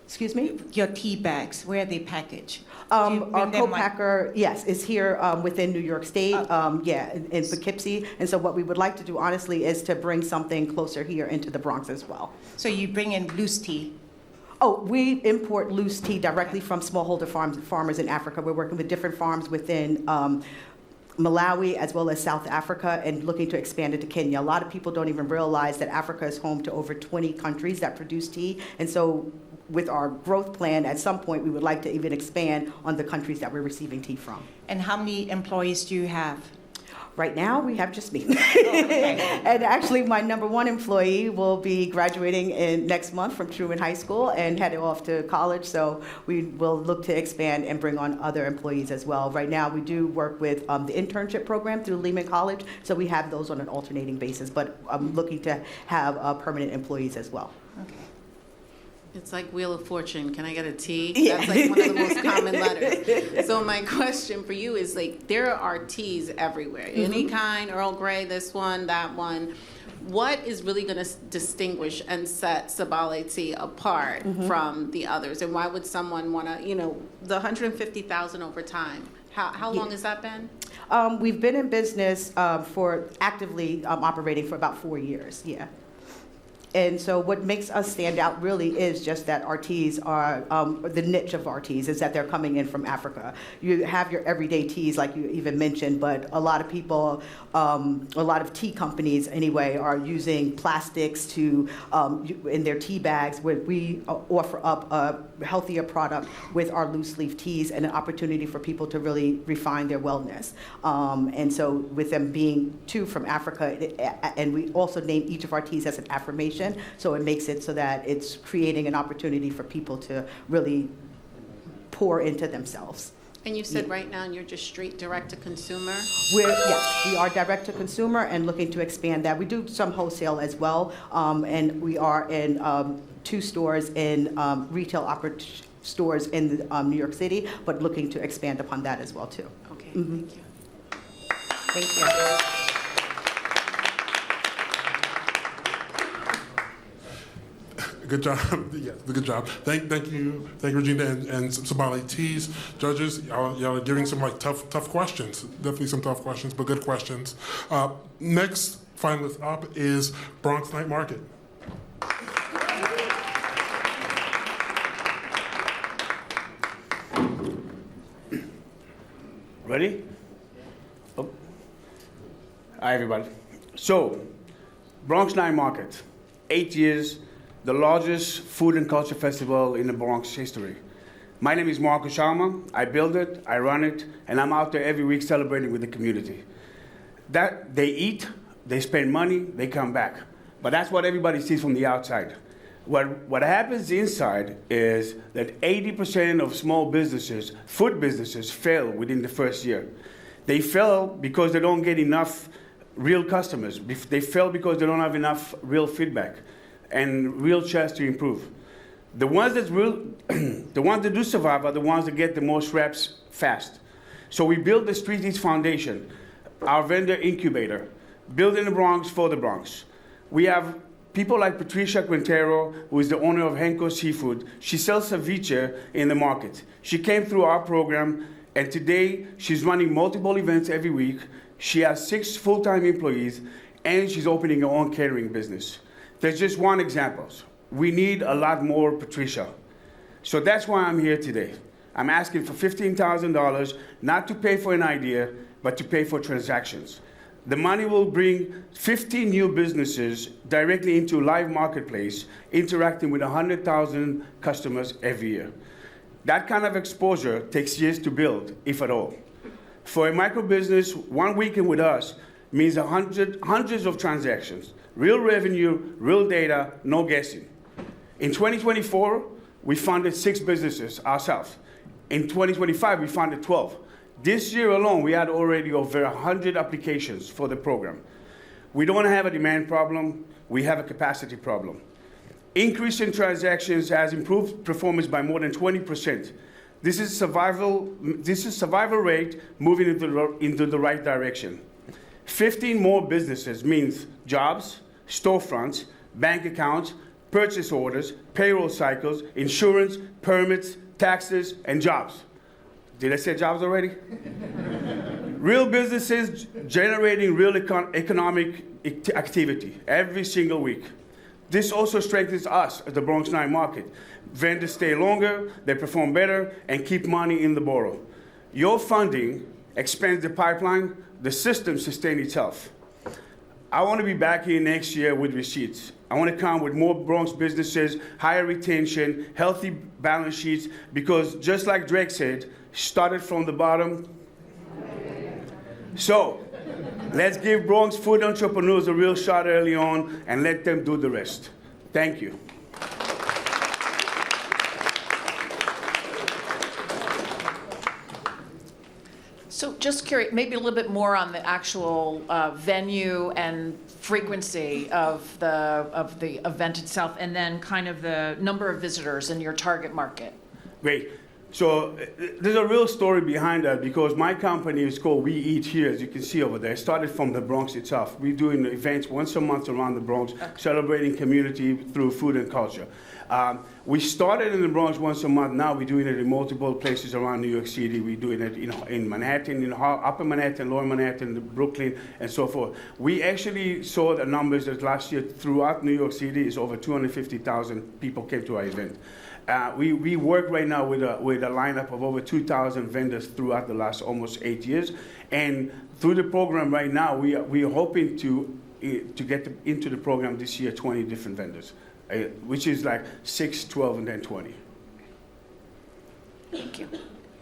Excuse me? Your tea bags, where are they packaged? Our co-packer, yes, is here within New York State, in Poughkeepsie. And so what we would like to do, honestly, is to bring something closer here into the Bronx as well. So you bring in loose tea? Oh, we import loose tea directly from smallholder farmers in Africa. We're working with different farms within Malawi as well as South Africa, and looking to expand it to Kenya. A lot of people don't even realize that Africa is home to over 20 countries that produce tea. And so with our growth plan, at some point, we would like to even expand on the countries that we're receiving tea from. And how many employees do you have? Right now, we have just me. And actually, my number one employee will be graduating next month from Truman High School and heading off to college. So we will look to expand and bring on other employees as well. Right now, we do work with the internship program through Lehman College. So we have those on an alternating basis. But I'm looking to have permanent employees as well. Okay. It's like Wheel of Fortune. Can I get a T? Yeah. That's like one of the most common letters. So my question for you is, like, there are teas everywhere. Mm-hmm. Any kind, Earl Grey, this one, that one. What is really going to distinguish and set Sabale tea apart from the others? And why would someone want to, the 150,000 over time? How long has that been? We've been in business for actively operating for about 4 years, yeah. And so what makes us stand out really is just that our teas are, the niche of our teas is that they're coming in from Africa. You have your everyday teas, like you even mentioned, but a lot of people, a lot of tea companies anyway, are using plastics to in their tea bags, where we offer up a healthier product with our loose leaf teas and an opportunity for people to really refine their wellness. And so with them being two from Africa, and we also name each of our teas as an affirmation. So it makes it so that it's creating an opportunity for people to really pour into themselves. And you said right now you're just straight direct to consumer? We are direct to consumer and looking to expand that. We do some wholesale as well, and we are in 2 stores in retail stores in New York City, but looking to expand upon that as well too. Okay, Thank you. Thank you. Good job. Yes, good job. Thank you, Regina and Sabale Teas. Judges, y'all are giving some tough questions. Definitely some tough questions, but good questions. Next finalist up is Bronx Night Market. Ready? Oh. Hi, everybody. So, Bronxnet Market, 8 years, the largest food and culture festival in the Bronx history. My name is Marco Sharma. I build it, I run it, and I'm out there every week celebrating with the community. That they eat, they spend money, they come back. But that's what everybody sees from the outside. What happens inside is that 80% of small businesses, food businesses, fail within the first year. They fail because they don't get enough real customers. They fail because they don't have enough real feedback and real chance to improve. The ones that do survive are the ones that get the most reps fast. So we built the Street Eats Foundation, our vendor incubator, built in the Bronx for the Bronx. We have people like Patricia Quintero, who is the owner of Henko Seafood. She sells ceviche in the market. She came through our program, and today she's running multiple events every week. She has 6 full-time employees, and she's opening her own catering business. There's just one example. We need a lot more Patricia. So that's why I'm here today. I'm asking for $15,000, not to pay for an idea, but to pay for transactions. The money will bring 15 new businesses directly into live marketplace, interacting with 100,000 customers every year. That kind of exposure takes years to build, if at all. For a micro business, 1 weekend with us means hundreds of transactions, real revenue, real data, no guessing. In 2024, we funded 6 businesses ourselves. In 2025, we funded 12. This year alone, we had already over 100 applications for the program. We don't have a demand problem, we have a capacity problem. Increase in transactions has improved performance by more than 20%. This is survival rate moving into the right direction. 15 more businesses means jobs, storefronts, bank accounts, purchase orders, payroll cycles, insurance, permits, taxes, and jobs. Did I say jobs already? Real businesses generating real economic activity every single week. This also strengthens us at the Bronxnet Market. Vendors stay longer, they perform better, and keep money in the borough. Your funding expands the pipeline, the system sustains itself. I want to be back here next year with receipts. I want to come with more Bronx businesses, higher retention, healthy balance sheets, because just like Drake said, started from the bottom. So, let's give Bronx food entrepreneurs a real shot early on and let them do the rest. Thank you. So just curious, maybe a little bit more on the actual venue and frequency of the event itself, and then kind of the number of visitors in your target market. Great. So there's a real story behind that, because my company is called We Eat Here, as you can see over there. It started from the Bronx itself. We're doing events once a month around the Bronx, celebrating community through food and culture. We started in the Bronx once a month. Now we're doing it in multiple places around New York City. We're doing it in Manhattan, in Upper Manhattan, Lower Manhattan, Brooklyn, and so forth. We actually saw the numbers that last year throughout New York City is over 250,000 people came to our event. We work right now with a lineup of over 2,000 vendors throughout the last almost 8 years. And through the program right now, we are hoping to get into the program this year 20 different vendors, which is like 6, 12, and then 20. Thank you.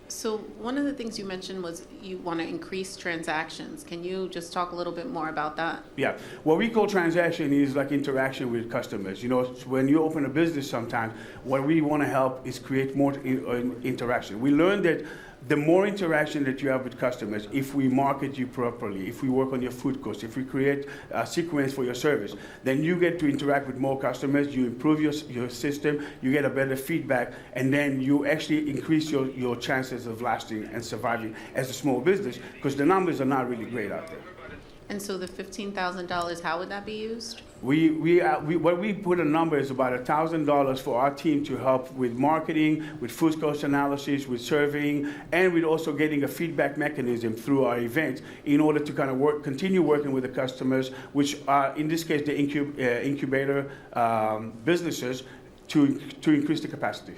So one of the things you mentioned was you want to increase transactions. Can you just talk a little bit more about that? Yeah. What we call transaction is like interaction with customers. You know, when you open a business sometimes, what we want to help is create more interaction. We learned that the more interaction that you have with customers, if we market you properly, if we work on your food cost, if we create a sequence for your service, then you get to interact with more customers, you improve your system, you get a better feedback, and then you actually increase your chances of lasting and surviving as a small business, because the numbers are not really great out there. And so the $15,000, how would that be used? What we put a number is about $1,000 for our team to help with marketing, with food cost analysis, with surveying, and with also getting a feedback mechanism through our events in order to kind of continue working with the customers, which are in this case the incubator businesses, to increase the capacity.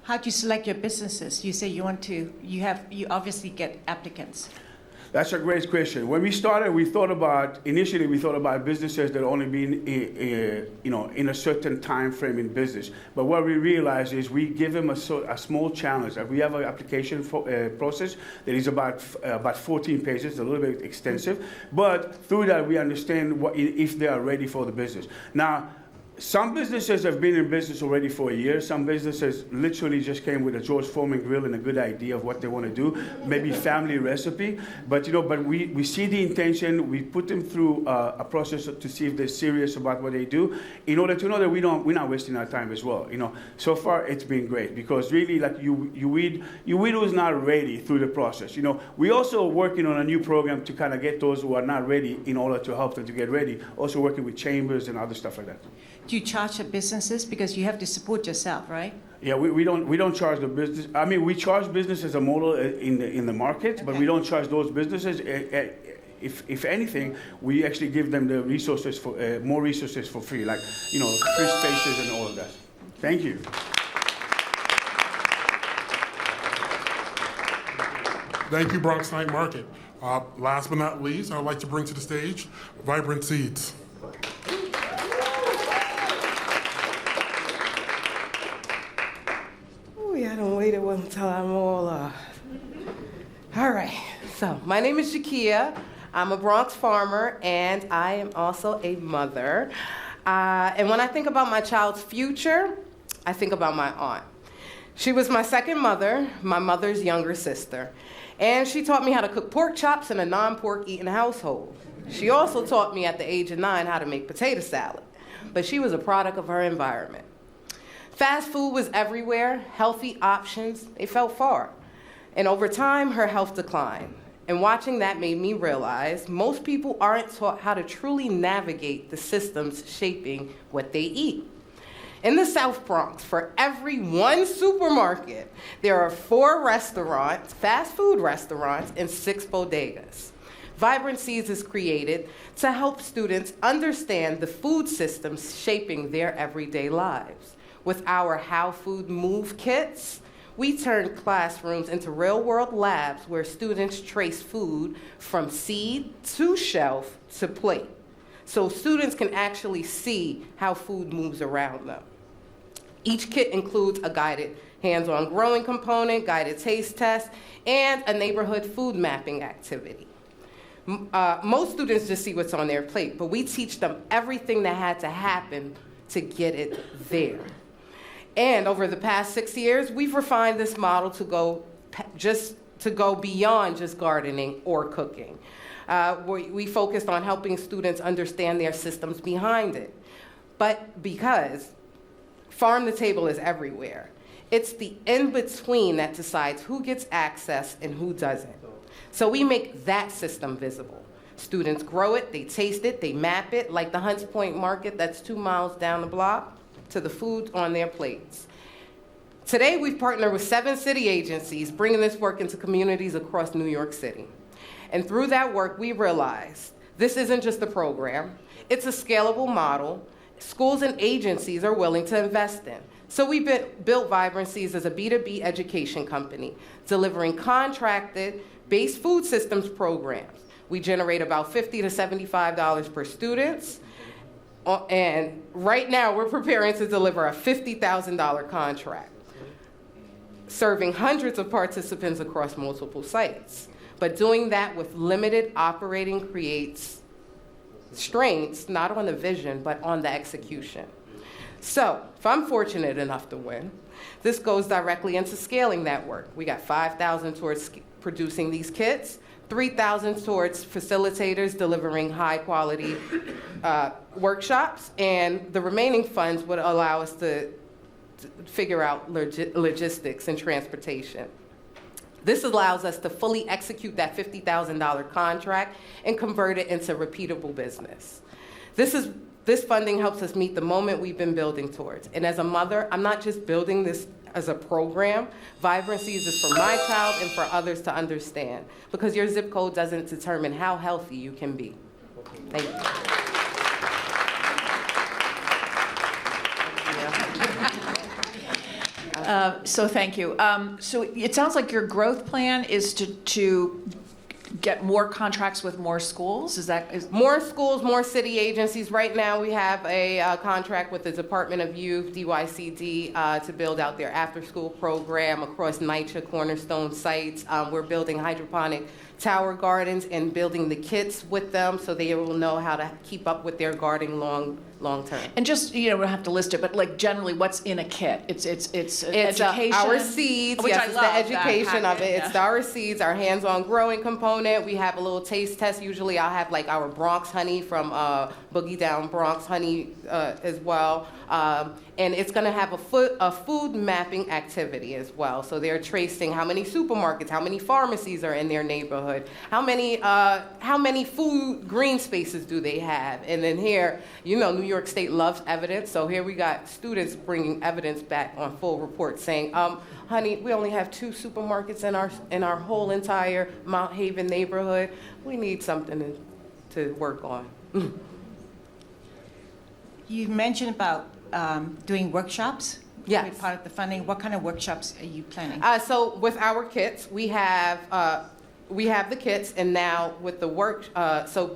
How do you select your businesses? You say you obviously get applicants. That's a great question. When we started, initially we thought about businesses that only been, in a certain time frame in business. But what we realized is we give them a small challenge. We have an application process that is about 14 pages, a little bit extensive. But through that, we understand if they are ready for the business. Now, some businesses have been in business already for a year. Some businesses literally just came with a George Foreman grill and a good idea of what they want to do, maybe family recipe. But we see the intention. We put them through a process to see if they're serious about what they do, in order to know that we're not wasting our time as well. So far it's been great, because really, like you weed who's not ready through the process. We also working on a new program to kind of get those who are not ready in order to help them to get ready. Also working with chambers and other stuff like that. Do you charge the businesses, because you have to support yourself, right? Yeah, we don't charge the business. I mean, we charge business as a model in the market, but we don't charge those businesses. If anything, we actually give them the resources for more resources for free, like free spaces and all of that. Thank you. Thank you, Bronx Night Market. Last but not least, I'd like to bring to the stage Vibrant Seeds. I don't wait until I'm all All right, so my name is Shakia. I'm a Bronx farmer, and I am also a mother. And when I think about my child's future, I think about my aunt. She was my second mother, my mother's younger sister. And she taught me how to cook pork chops in a non-pork eating household. She also taught me at the age of 9 how to make potato salad. But she was a product of her environment. Fast food was everywhere, healthy options, they fell far. And over time, her health declined. And watching that made me realize most people aren't taught how to truly navigate the systems shaping what they eat. In the South Bronx, for every one supermarket, there are 4 restaurants, fast food restaurants, and 6 bodegas. Vibrant Seeds is created to help students understand the food systems shaping their everyday lives. With our How Food Move kits, we turn classrooms into real-world labs where students trace food from seed to shelf to plate, so students can actually see how food moves around them. Each kit includes a guided hands-on growing component, guided taste test, and a neighborhood food mapping activity. Most students just see what's on their plate, but we teach them everything that had to happen to get it there. And over the past 6 years, we've refined this model to go beyond just gardening or cooking. We focused on helping students understand their systems behind it. But because farm to table is everywhere, it's the in-between that decides who gets access and who doesn't. So we make that system visible. Students grow it, they taste it, they map it, like the Hunts Point Market that's 2 miles down the block, to the food on their plates. Today, we've partnered with 7 city agencies, bringing this work into communities across New York City. And through that work, we realized this isn't just a program, it's a scalable model schools and agencies are willing to invest in. So we built Vibrant Seeds as a B2B education company, delivering contracted-based food systems programs. We generate about $50 to $75 per student. And right now, we're preparing to deliver a $50,000 contract, serving hundreds of participants across multiple sites. But doing that with limited operating creates strains, not on the vision, but on the execution. So, if I'm fortunate enough to win, this goes directly into scaling that work. We got $5,000 towards producing these kits, $3,000 towards facilitators delivering high-quality workshops, and the remaining funds would allow us to figure out logistics and transportation. This allows us to fully execute that $50,000 contract and convert it into repeatable business. This funding helps us meet the moment we've been building towards. And as a mother, I'm not just building this as a program. Vibrant Seeds is for my child and for others to understand, because your zip code doesn't determine how healthy you can be. Thank you. So thank you. So it sounds like your growth plan is to get more contracts with more schools? More schools, more city agencies. Right now, we have a contract with the Department of Youth, DYCD, to build out their after-school program across NYCHA Cornerstone sites. We're building hydroponic tower gardens and building the kits with them so they will know how to keep up with their gardening long term. And just, we don't have to list it, but like generally what's in a kit? It's education. Our seeds, which yes, I it's love the education that of it. yeah. It's our seeds, our hands-on growing component. We have a little taste test. Usually I'll have like our Bronx honey from Boogie Down Bronx honey as well. And it's going to have a food mapping activity as well. So they're tracing how many supermarkets, how many pharmacies are in their neighborhood, how many food green spaces do they have. And then here, New York State loves evidence. So here we got students bringing evidence back on full report saying, honey, we only have 2 supermarkets in our whole entire Mount Haven neighborhood. We need something to work on. You mentioned about doing workshops. Yes. With part of the funding. What kind of workshops are you planning? So with our kits, we have the kits, and now with the work, so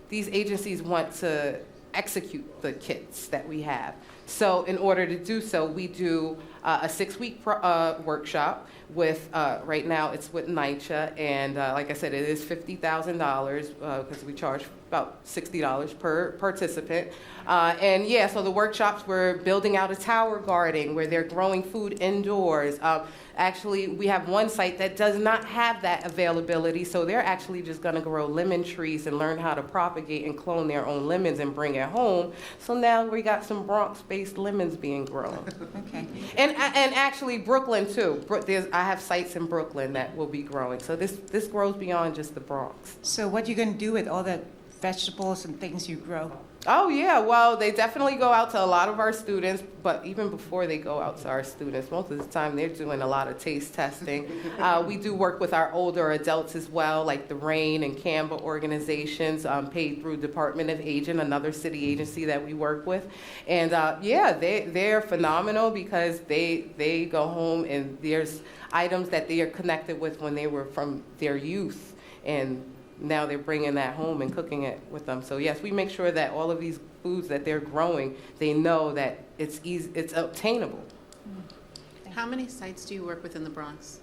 these agencies want to execute the kits that we have. So in order to do so, we do a 6-week workshop with, right now it's with NYCHA, and like I said, it is $50,000 because we charge about $60 per participant. And yeah, so the workshops, we're building out a tower garden where they're growing food indoors. Actually, we have one site that does not have that availability, so they're actually just going to grow lemon trees and learn how to propagate and clone their own lemons and bring it home. So now we got some Bronx-based lemons being grown. Okay. And actually Brooklyn too. I have sites in Brooklyn that will be growing. So this grows beyond just the Bronx. So what are you going to do with all the vegetables and things you grow? Oh yeah, well, they definitely go out to a lot of our students, but even before they go out to our students, most of the time they're doing a lot of taste testing. We do work with our older adults as well, like the RAIN and CAMBA organizations, paid through Department of Aging, another city agency that we work with. And yeah, they're phenomenal because they go home and there's items that they are connected with when they were from their youth, and now they're bringing that home and cooking it with them. So yes, we make sure that all of these foods that they're growing, they know that it's easy, it's obtainable. How many sites do you work with in the Bronx?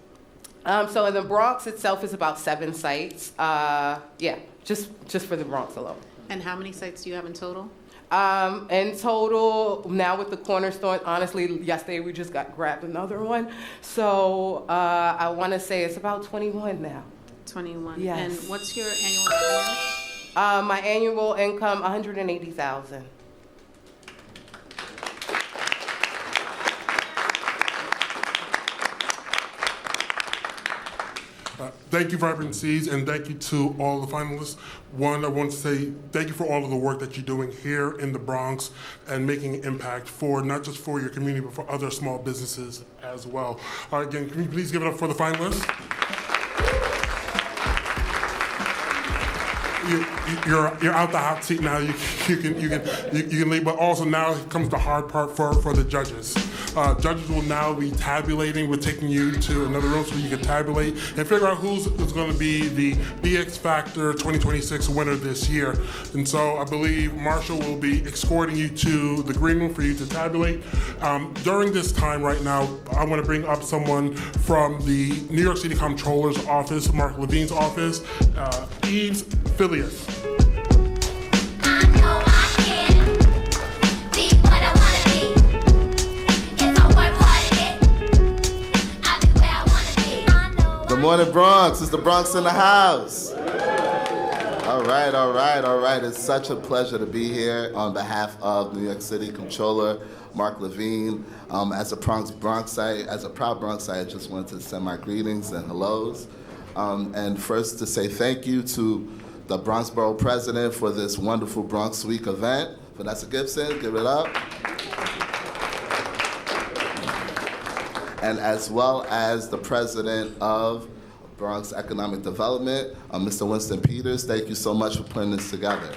So in the Bronx itself is about 7 sites. Yeah, just for the Bronx alone. And how many sites do you have in total? In total, now with the Cornerstone, honestly, yesterday we just grabbed another one. So I want to say it's about 21 now. 21. Yes. And what's your annual revenue? My annual income, $180,000. Thank you, Vibrant Seeds, and thank you to all the finalists. One, I want to say thank you for all of the work that you're doing here in the Bronx and making an impact for not just for your community, but for other small businesses as well. All right, again, can you please give it up for the finalists? You're out the hot seat now. You can leave, but also now comes the hard part for the judges. Judges will now be tabulating. We're taking you to another room so you can tabulate and figure out who's going to be the BX Factor 2026 winner this year. And so I believe Marshall will be escorting you to the green room for you to tabulate. During this time right now, I want to bring up someone from the New York City Comptroller's office, Mark Levine's office, Eves Phileas. Good morning, Bronx. It's the Bronx in the house. All right. It's such a pleasure to be here on behalf of New York City Comptroller Mark Levine. As a proud Bronxite, I just wanted to send my greetings and hellos. And first to say thank you to the Bronx Borough President for this wonderful Bronx Week event. Vanessa Gibson, give it up. And as well as the President of Bronx Economic Development, Mr. Winston Peters, thank you so much for putting this together.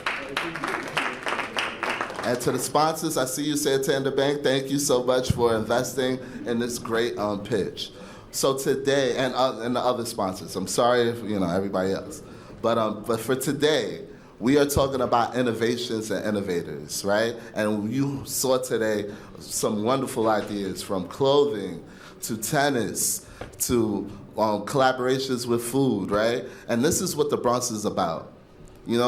And to the sponsors, I see you, Santander Bank, thank you so much for investing in this great pitch. So today, and the other sponsors, I'm sorry if, everybody else. But for today, we are talking about innovations and innovators, right? And you saw today some wonderful ideas, from clothing to tennis to collaborations with food, right? And this is what the Bronx is about.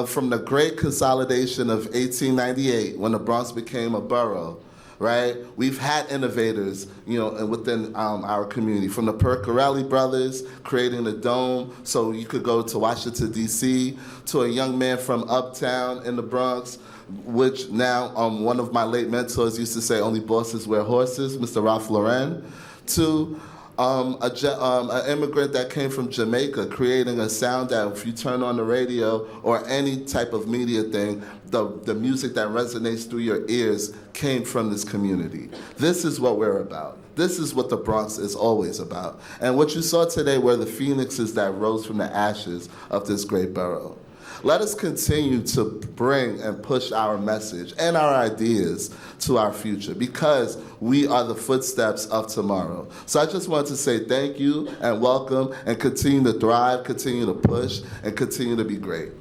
From the great consolidation of 1898, when the Bronx became a borough, right? We've had innovators, within our community, from the Percarelli brothers creating the Dome so you could go to Washington, D.C., to a young man from Uptown in the Bronx, which now one of my late mentors used to say, only bosses wear horses, Mr. Ralph Lauren, to an immigrant that came from Jamaica, creating a sound that if you turn on the radio or any type of media thing, the music that resonates through your ears came from this community. This is what we're about. This is what the Bronx is always about. And what you saw today were the phoenixes that rose from the ashes of this great borough. Let us continue to bring and push our message and our ideas to our future, because we are the footsteps of tomorrow. So I just want to say thank you and welcome, and continue to thrive, continue to push, and continue to be great.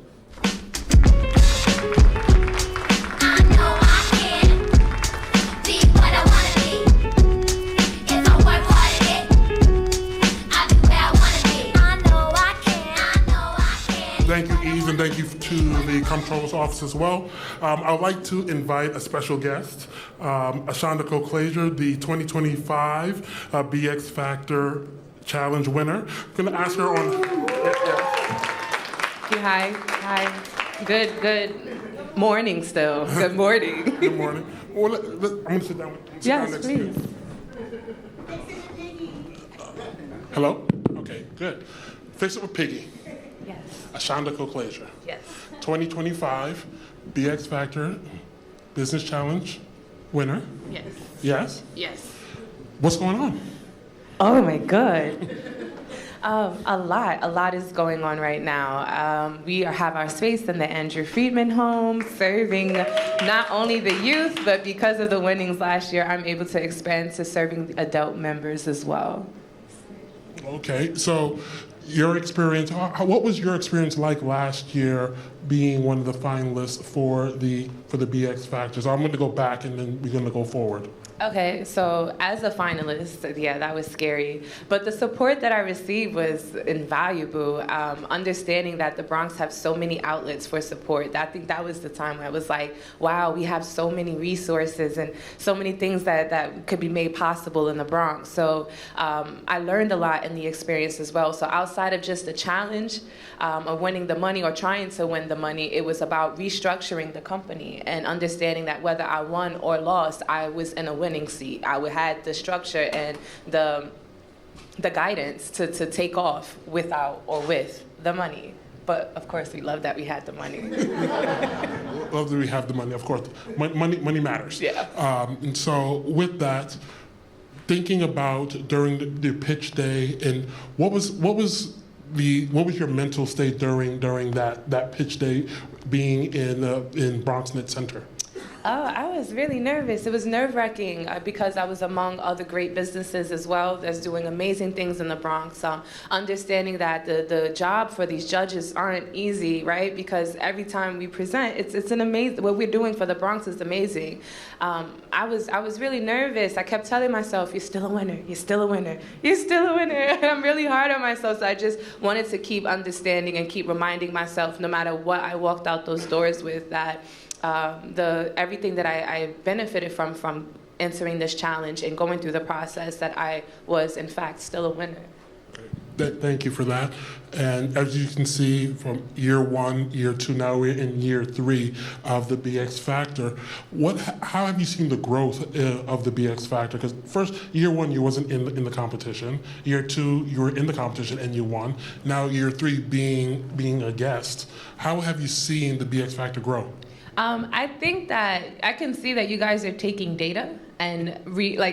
Thank you, Eve, and thank you to the Comptroller's Office as well. I would like to invite a special guest, Ashonda Coclaser, the 2025 BX Factor Challenge winner. I'm going to ask her on... Hi. Good morning still. Good morning. Good morning. Well, I'm going to sit down. Yes, please. Hello? Okay, good. Fix it with Piggy. Yes. Ashonda Coclaser. Yes. 2025 BX Factor Business Challenge winner. Yes. Yes? Yes. What's going on? Oh my God. A lot is going on right now. We have our space in the Andrew Friedman home, serving not only the youth, but because of the winnings last year, I'm able to expand to serving adult members as well. Okay, so your experience, what was your experience like last year being one of the finalists for the BX Factors? I'm going to go back and then we're going to go forward. Okay, so as a finalist, yeah, that was scary. But the support that I received was invaluable. Understanding that the Bronx have so many outlets for support. I think that was the time where I was like, wow, we have so many resources and so many things that could be made possible in the Bronx. So I learned a lot in the experience as well. So outside of just the challenge of winning the money or trying to win the money, it was about restructuring the company and understanding that whether I won or lost, I was in a winning seat. I had the structure and the guidance to take off without or with the money. But of course, we love that we had the money. Love that we have the money, of course. Money matters. Yeah. And so with that, thinking about during the pitch day, and what was your mental state during that pitch day, being in Bronxnet Center? Oh, I was really nervous. It was nerve-wracking because I was among other great businesses as well that's doing amazing things in the Bronx. Understanding that the job for these judges aren't easy, right? Because every time we present, it's an amazing, what we're doing for the Bronx is amazing. I was really nervous. I kept telling myself, you're still a winner, you're still a winner, you're still a winner. And I'm really hard on myself, so I just wanted to keep understanding and keep reminding myself, no matter what I walked out those doors with, that everything that I benefited from answering this challenge and going through the process, that I was in fact still a winner. Thank you for that. And as you can see, from year 1, year 2, now we're in year 3 of the BX Factor. How have you seen the growth of the BX Factor? Because first, year 1, you wasn't in the competition. Year 2, you were in the competition and you won. Now year 3, being a guest. How have you seen the BX Factor grow? I think that I can see that you guys are taking data and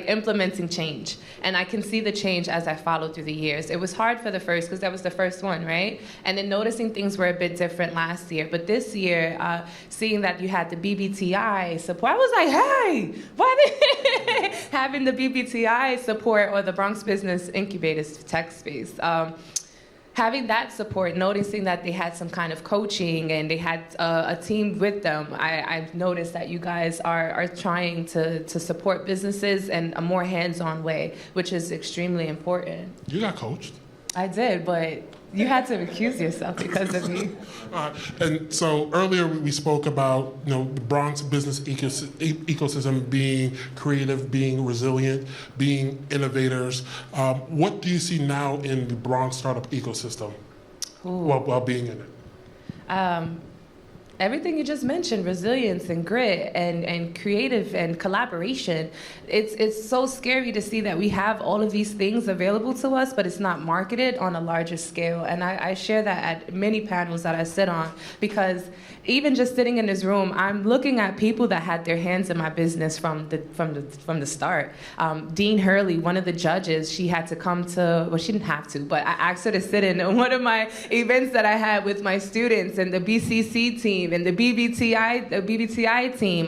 implementing change. And I can see the change as I followed through the years. It was hard for the first, because that was the first one, right? And then noticing things were a bit different last year. But this year, seeing that you had the BBTI support, I was like, hey, why having the BBTI support, or the Bronx Business Incubators tech space. Having that support, noticing that they had some kind of coaching and they had a team with them, I've noticed that you guys are trying to support businesses in a more hands-on way, which is extremely important. You got coached. I did, but you had to recuse yourself because of me. And so earlier we spoke about the Bronx business ecosystem being creative, being resilient, being innovators. What do you see now in the Bronx startup ecosystem while being in it? Everything you just mentioned, resilience and grit and creative and collaboration. It's so scary to see that we have all of these things available to us, but it's not marketed on a larger scale. And I share that at many panels that I sit on, because even just sitting in this room, I'm looking at people that had their hands in my business from the start. Dean Hurley, one of the judges, she had to come to, well, she didn't have to, but I asked her to sit in one of my events that I had with my students and the BCC team and the BBTI team.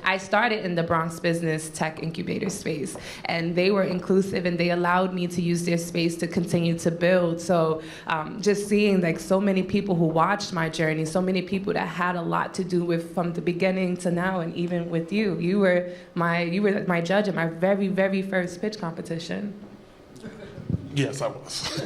I started in the Bronx Business Tech Incubator space, and they were inclusive and they allowed me to use their space to continue to build. So just seeing so many people who watched my journey, so many people that had a lot to do with from the beginning to now, and even with you. You were my judge at my very, very first pitch competition. Yes, I was.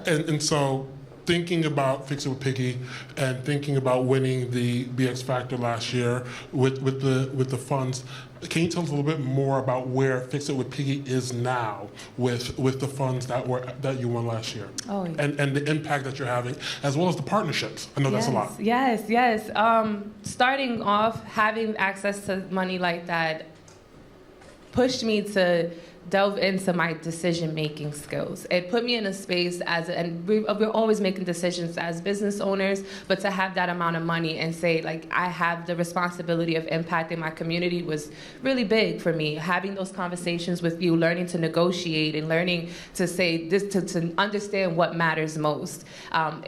and so thinking about Fix It with Piggy and thinking about winning the BX Factor last year with the funds, can you tell us a little bit more about where Fix It with Piggy is now with the funds that you won last year? Oh, yeah. And the impact that you're having, as well as the partnerships. I know that's a lot. Yes. Starting off, having access to money like that pushed me to delve into my decision-making skills. It put me in a space and we're always making decisions as business owners, but to have that amount of money and say, I have the responsibility of impacting my community was really big for me. Having those conversations with you, learning to negotiate and learning to say this, to understand what matters most.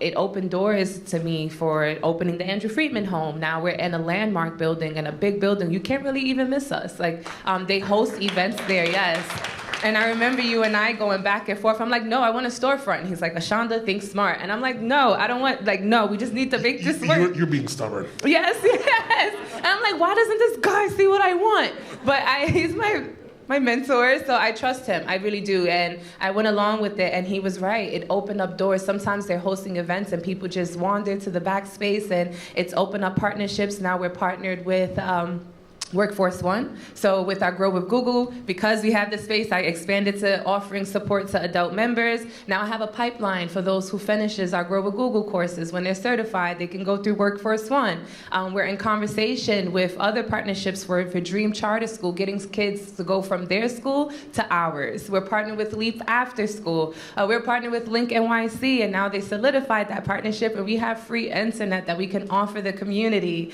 It opened doors to me for opening the Andrew Friedman home. Now we're in a landmark building, and a big building. You can't really even miss us. They host events there, yes. And I remember you and I going back and forth. I'm like, no, I want a storefront. And he's like, Ashonda, think smart. And I'm like, no, I don't want, no, we just need to make this work. You're being stubborn. Yes. And I'm like, why doesn't this guy see what I want? But he's my mentor, so I trust him. I really do. And I went along with it, and he was right. It opened up doors. Sometimes they're hosting events, and people just wander to the backspace, and it's opened up partnerships. Now we're partnered with Workforce One. So with our Grow with Google, because we have the space, I expanded to offering support to adult members. Now I have a pipeline for those who finishes our Grow with Google courses. When they're certified, they can go through Workforce One. We're in conversation with other partnerships for Dream Charter School, getting kids to go from their school to ours. We're partnered with Leap After School. We're partnered with Link NYC, and now they solidified that partnership, and we have free internet that we can offer the community.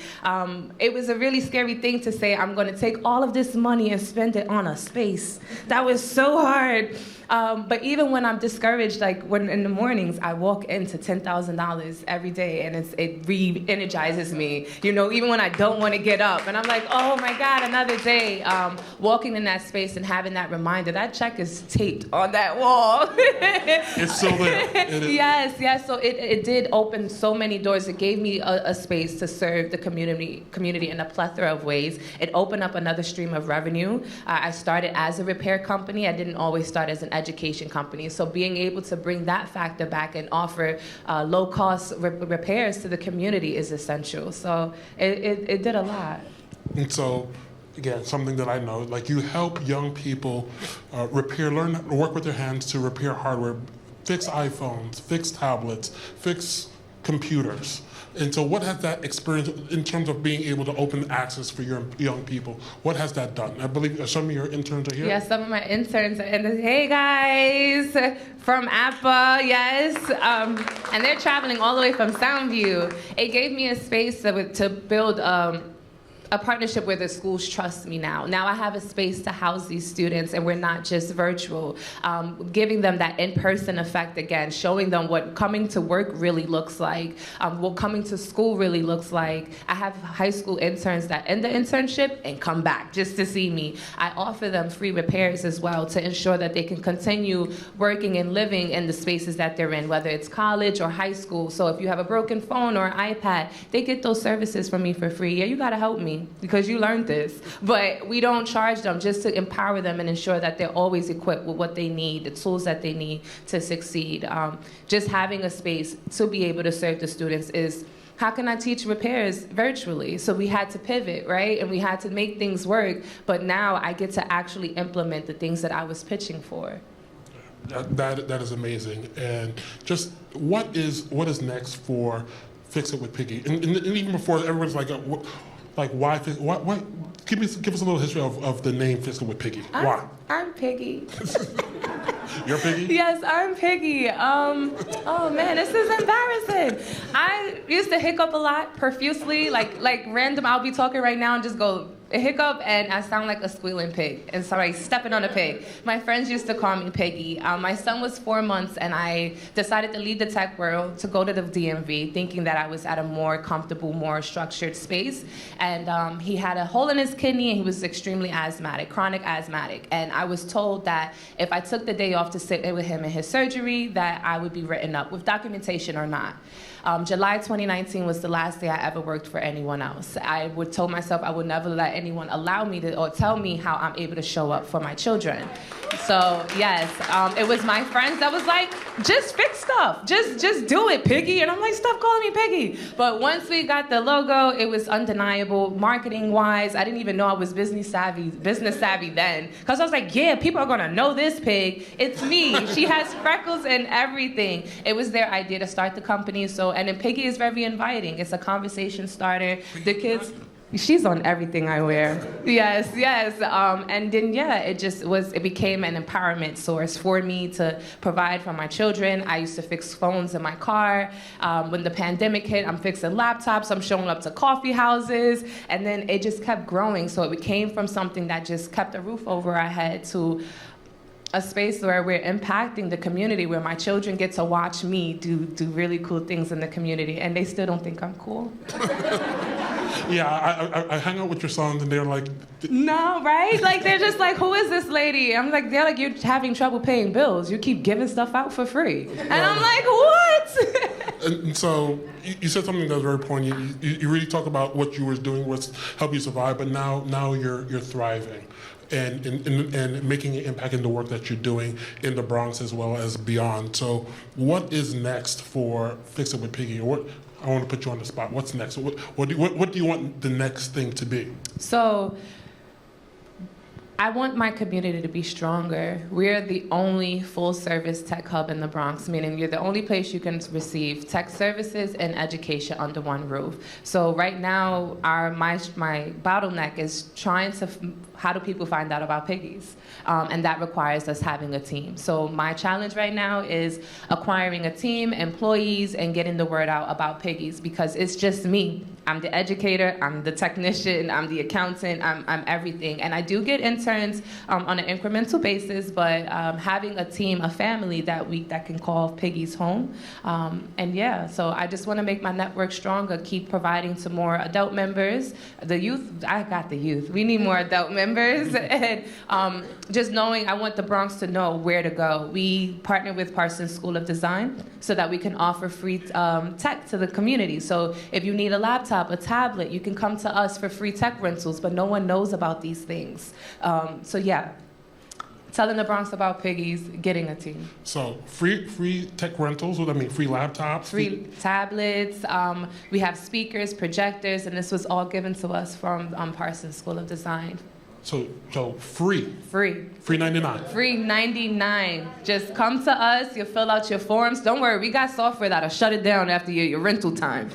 It was a really scary thing to say, I'm going to take all of this money and spend it on a space. That was so hard. But even when I'm discouraged, when in the mornings, I walk into $10,000 every day, and it re-energizes me. Even when I don't want to get up, and I'm like, oh my God, another day. Walking in that space and having that reminder, that check is taped on that wall. It's still there. Yes. So it did open so many doors. It gave me a space to serve the community in a plethora of ways. It opened up another stream of revenue. I started as a repair company. I didn't always start as an education company. So being able to bring that factor back and offer low-cost repairs to the community is essential. So it did a lot. And so, again, something that I know, you help young people learn to work with their hands to repair hardware, fix iPhones, fix tablets, fix computers. And so what has that experience in terms of being able to open access for your young people? What has that done? I believe some of your interns are here. Yes, some of my interns are in the, hey guys, from APA, yes. And they're traveling all the way from Soundview. It gave me a space to build a partnership where the schools trust me now. Now I have a space to house these students, and we're not just virtual. Giving them that in-person effect again, showing them what coming to work really looks like, what coming to school really looks like. I have high school interns that end the internship and come back just to see me. I offer them free repairs as well to ensure that they can continue working and living in the spaces that they're in, whether it's college or high school. So if you have a broken phone or an iPad, they get those services from me for free. Yeah, you gotta help me because you learned this. But we don't charge them, just to empower them and ensure that they're always equipped with what they need, the tools that they need to succeed. Just having a space to be able to serve the students is, how can I teach repairs virtually? So we had to pivot, right? And we had to make things work. But now I get to actually implement the things that I was pitching for. That is amazing. And just what is next for Fix It with Piggy? And even before, everyone's like why? What? Give us a little history of the name Fix It with Piggy. Why? I'm Piggy. You're Piggy? Yes, I'm Piggy. Oh man, this is embarrassing. I used to hiccup a lot profusely, like random. I'll be talking right now and just go a hiccup, and I sound like a squealing pig, and somebody stepping on a pig. My friends used to call me Piggy. My son was 4 months, and I decided to leave the tech world to go to the DMV, thinking that I was at a more comfortable, more structured space. And he had a hole in his kidney, and he was extremely asthmatic, chronic asthmatic. And I was told that if I took the day off to sit with him in his surgery, that I would be written up, with documentation or not. July 2019 was the last day I ever worked for anyone else. I would tell myself I would never let anyone allow me to, or tell me how I'm able to show up for my children. So yes, it was my friends that was like, just fix stuff, just do it, Piggy. And I'm like, stop calling me Piggy. But once we got the logo, it was undeniable. Marketing wise, I didn't even know I was business savvy then. Cause I was like, yeah, people are gonna know this pig. It's me. She has freckles and everything. It was their idea to start the company. And then Piggy is very inviting. It's a conversation starter. The kids, she's on everything I wear. Yes. And then, it became an empowerment source for me to provide for my children. I used to fix phones in my car. When the pandemic hit, I'm fixing laptops. I'm showing up to coffee houses. And then it just kept growing. So it became from something that just kept a roof over our head to a space where we're impacting the community, where my children get to watch me do really cool things in the community, and they still don't think I'm cool. Yeah, I hang out with your sons, and they're like... No, right? Like, they're just like, who is this lady? I'm like, they're like, you're having trouble paying bills. You keep giving stuff out for free. And I'm like, what? And so you said something that was very poignant. You really talked about what you were doing was help you survive, but now you're thriving. And making an impact in the work that you're doing in the Bronx as well as beyond. So what is next for Fix It with Piggy? I want to put you on the spot. What's next? What do you want the next thing to be? So I want my community to be stronger. We're the only full-service tech hub in the Bronx, meaning you're the only place you can receive tech services and education under one roof. So right now, my bottleneck is trying to, how do people find out about Piggies? And that requires us having a team. So my challenge right now is acquiring a team, employees, and getting the word out about Piggies, because it's just me. I'm the educator, I'm the technician, I'm the accountant, I'm everything. And I do get interns on an incremental basis, but having a team, a family that can call Piggies home. So I just want to make my network stronger, keep providing to more adult members. The youth, I got the youth. We need more adult members. And just knowing, I want the Bronx to know where to go. We partner with Parsons School of Design so that we can offer free tech to the community. So if you need a laptop, a tablet, you can come to us for free tech rentals, but no one knows about these things. Telling the Bronx about Piggies, getting a team. So free tech rentals, what do I mean? Free laptops? Free tablets, we have speakers, projectors, and this was all given to us from Parsons School of Design. So free? Free 99? Free 99. Just come to us, you fill out your forms. Don't worry, we got software that'll shut it down after your rental time.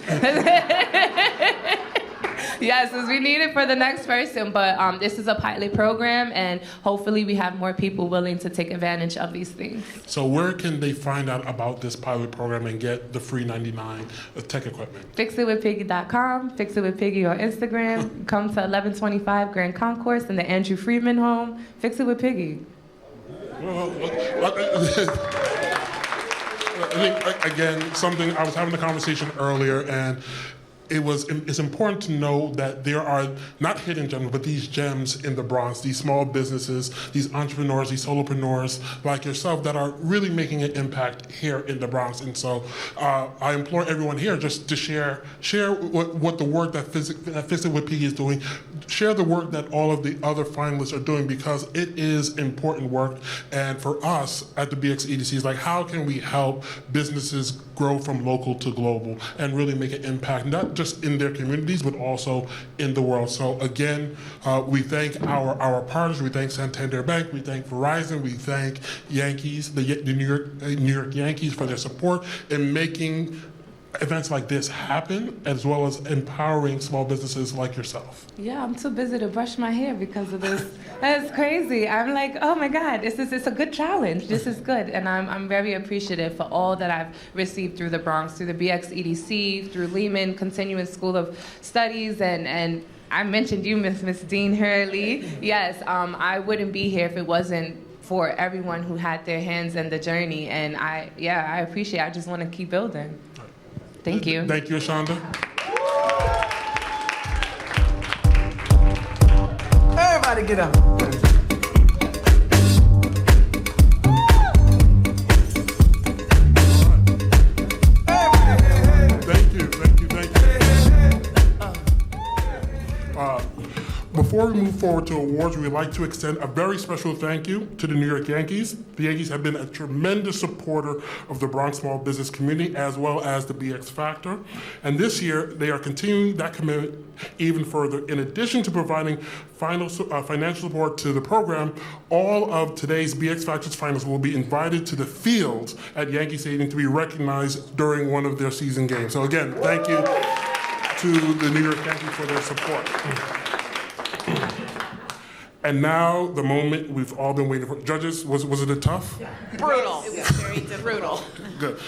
Yes, we need it for the next person, but this is a pilot program, and hopefully we have more people willing to take advantage of these things. So where can they find out about this pilot program and get the free 99 tech equipment? Fixitwithpiggy.com, Fix It With Piggy on Instagram. Come to 1125 Grand Concourse in the Andrew Freedman home. Fix It With Piggy. I think, again, something, I was having a conversation earlier, and it's important to know that there are not hidden gems, but these gems in the Bronx, these small businesses, these entrepreneurs, these solopreneurs like yourself that are really making an impact here in the Bronx. And so I implore everyone here just to share what the work that Fix It With Piggy is doing, share the work that all of the other finalists are doing, because it is important work. And for us at the BXEDC, is like, how can we help businesses grow from local to global and really make an impact, not just in their communities, but also in the world. So again, we thank our partners. We thank Santander Bank. We thank Verizon. We thank Yankees, the New York Yankees, for their support in making events like this happen, as well as empowering small businesses like yourself. Yeah, I'm too busy to brush my hair because of this. That's crazy. I'm like, oh my God, it's a good challenge. This is good. And I'm very appreciative for all that I've received through the Bronx, through the BXEDC, through Lehman Continuous School of Studies, and I mentioned you, Miss Dean Hurley. Yes, I wouldn't be here if it wasn't for everyone who had their hands in the journey. And I appreciate it. I just want to keep building. Thank you. Thank you, Ashonda. Everybody get up. Before we move forward to awards, we would like to extend a very special thank you to the New York Yankees. The Yankees have been a tremendous supporter of the Bronx small business community, as well as the BX Factor. And this year, they are continuing that commitment even further. In addition to providing financial support to the program, all of today's BX Factor's finalists will be invited to the field at Yankee Stadium to be recognized during one of their season games. So again, thank you to the New York Yankees for their support. And now, the moment we've all been waiting for. Judges, was it tough? Brutal. It was very difficult. Good.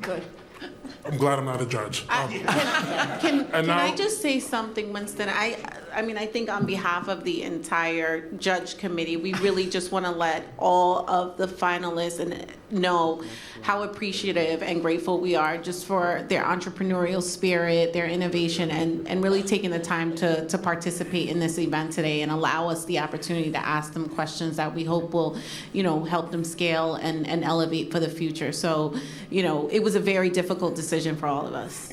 Good. I'm glad I'm not a judge. Can I just say something, Winston? I mean, I think on behalf of the entire judge committee, we really just want to let all of the finalists know how appreciative and grateful we are just for their entrepreneurial spirit, their innovation, and really taking the time to participate in this event today and allow us the opportunity to ask them questions that we hope will, help them scale and elevate for the future. So, it was a very difficult decision for all of us.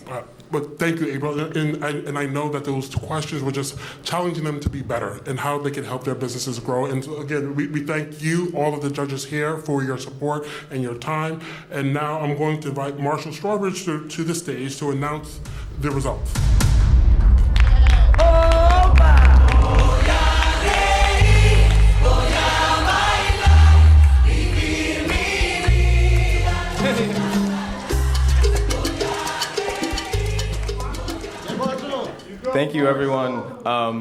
But thank you, April. And I know that those questions were just challenging them to be better and how they can help their businesses grow. And so again, we thank you, all of the judges here, for your support and your time. And now I'm going to invite Marshall Strawbridge to the stage to announce the results. Thank you, everyone. A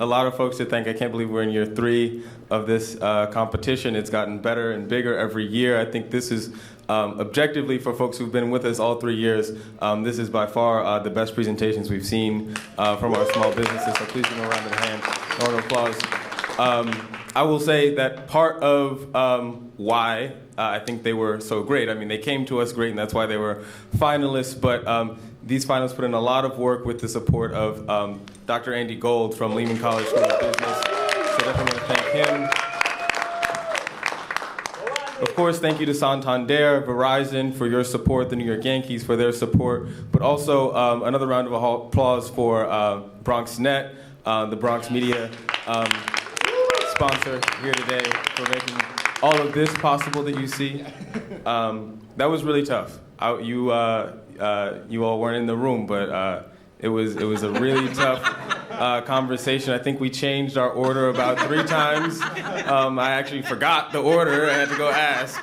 lot of folks to thank. I can't believe we're in year 3 of this competition. It's gotten better and bigger every year. I think this is, objectively, for folks who've been with us all 3 years, this is by far the best presentations we've seen from our small businesses. So please give them a round of applause. I will say that part of why I think they were so great, I mean, they came to us great, and that's why they were finalists, but these finalists put in a lot of work with the support of Dr. Andy Gold from Lehman College School of Business. So definitely want to thank him. Of course, thank you to Santander, Verizon for your support, the New York Yankees for their support, but also another round of applause for Bronxnet, the Bronx media sponsor here today, for making all of this possible that you see. That was really tough. You all weren't in the room, but it was a really tough conversation. I think we changed our order about 3 times. I actually forgot the order. I had to go ask.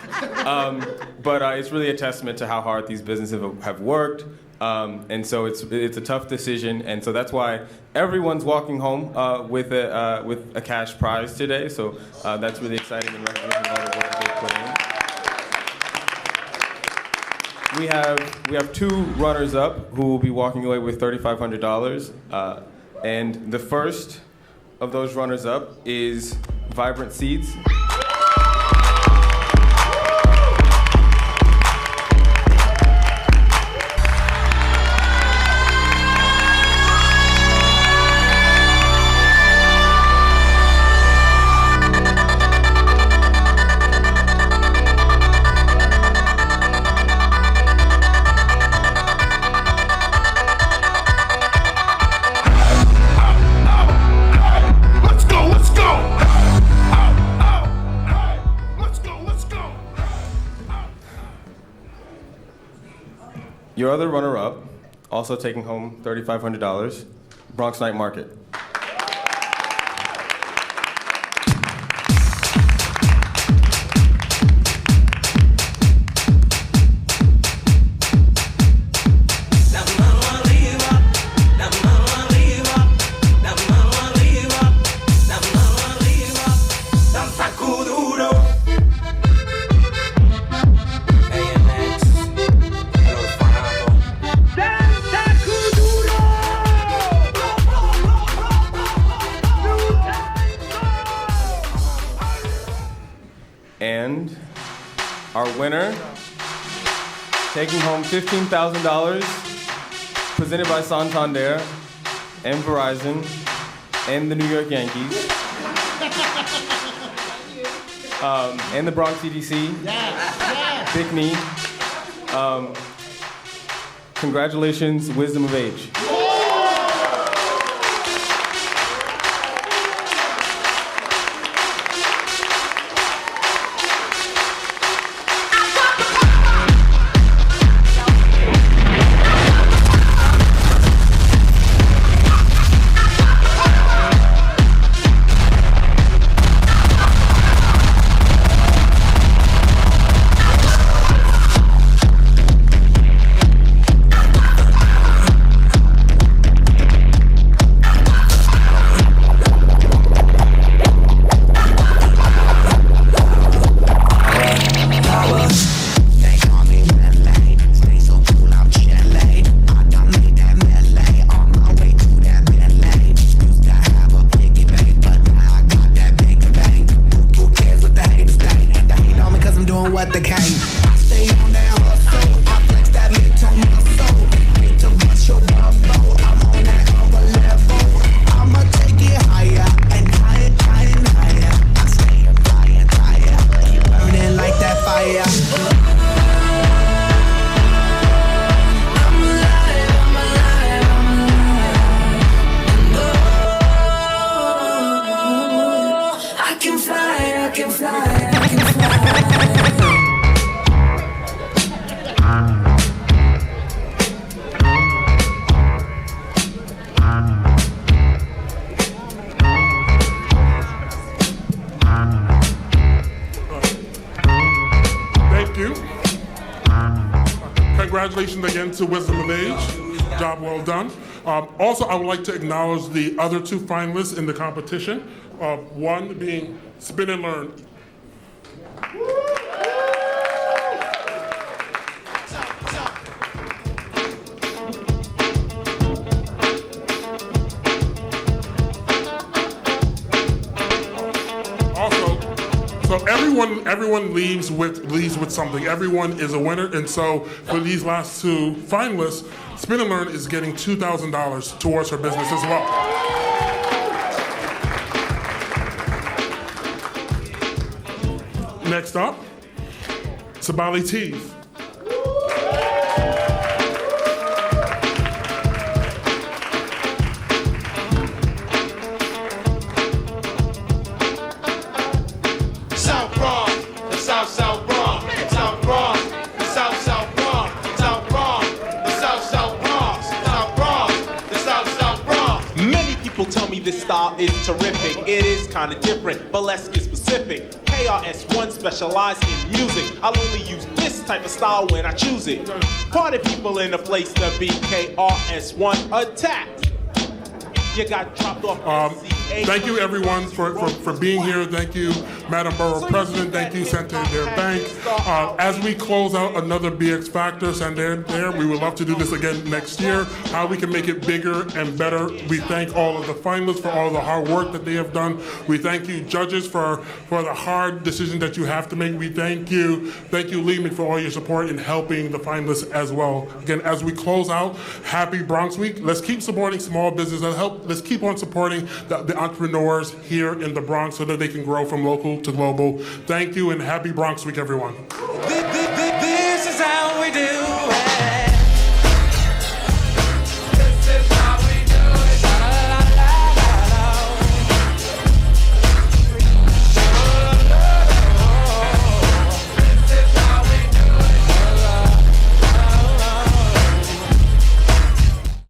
But it's really a testament to how hard these businesses have worked And so it's a tough decision, and so that's why everyone's walking home with a cash prize today. So that's really exciting and recognition of all the work that they put in. We have two runners-up who will be walking away with $3,500, and the first of those runners-up is Vibrant Seeds. Your other runner-up, also taking home $3,500, Bronxnet Market. And our winner, taking home $15,000, presented by Santander and Verizon and the New York Yankees, and the Bronx CDC, Big Me. Congratulations, Wisdom of Age. Congratulations again to Wisdom of Age. Job well done. Also, I would like to acknowledge the other two finalists in the competition. One being Spin and Learn. So everyone leaves with something. Everyone is a winner, and so for these last two finalists, Spin and Learn is getting $2,000 towards her business as well. Next up, Sabali Tees. This style is terrific. It is kind of different, but let's get specific. KRS-One specialized in music. I'll only use this type of style when I choose it. Party people in the place to be, KRS-One attack. You got dropped off. Thank you, everyone, for being here. Thank you, Madam Borough President. Thank you, Santander Bank. As we close out another BX Factor, Santander, we would love to do this again next year. How we can make it bigger and better. We thank all of the finalists for all the hard work that they have done. We thank you, judges, for the hard decision that you have to make. We thank you, Lehman, for all your support in helping the finalists as well. Again, as we close out, happy Bronx Week. Let's keep supporting small business. Let's keep on supporting the entrepreneurs here in the Bronx so that they can grow from local to global. Thank you and happy Bronx Week, everyone. This is how we do.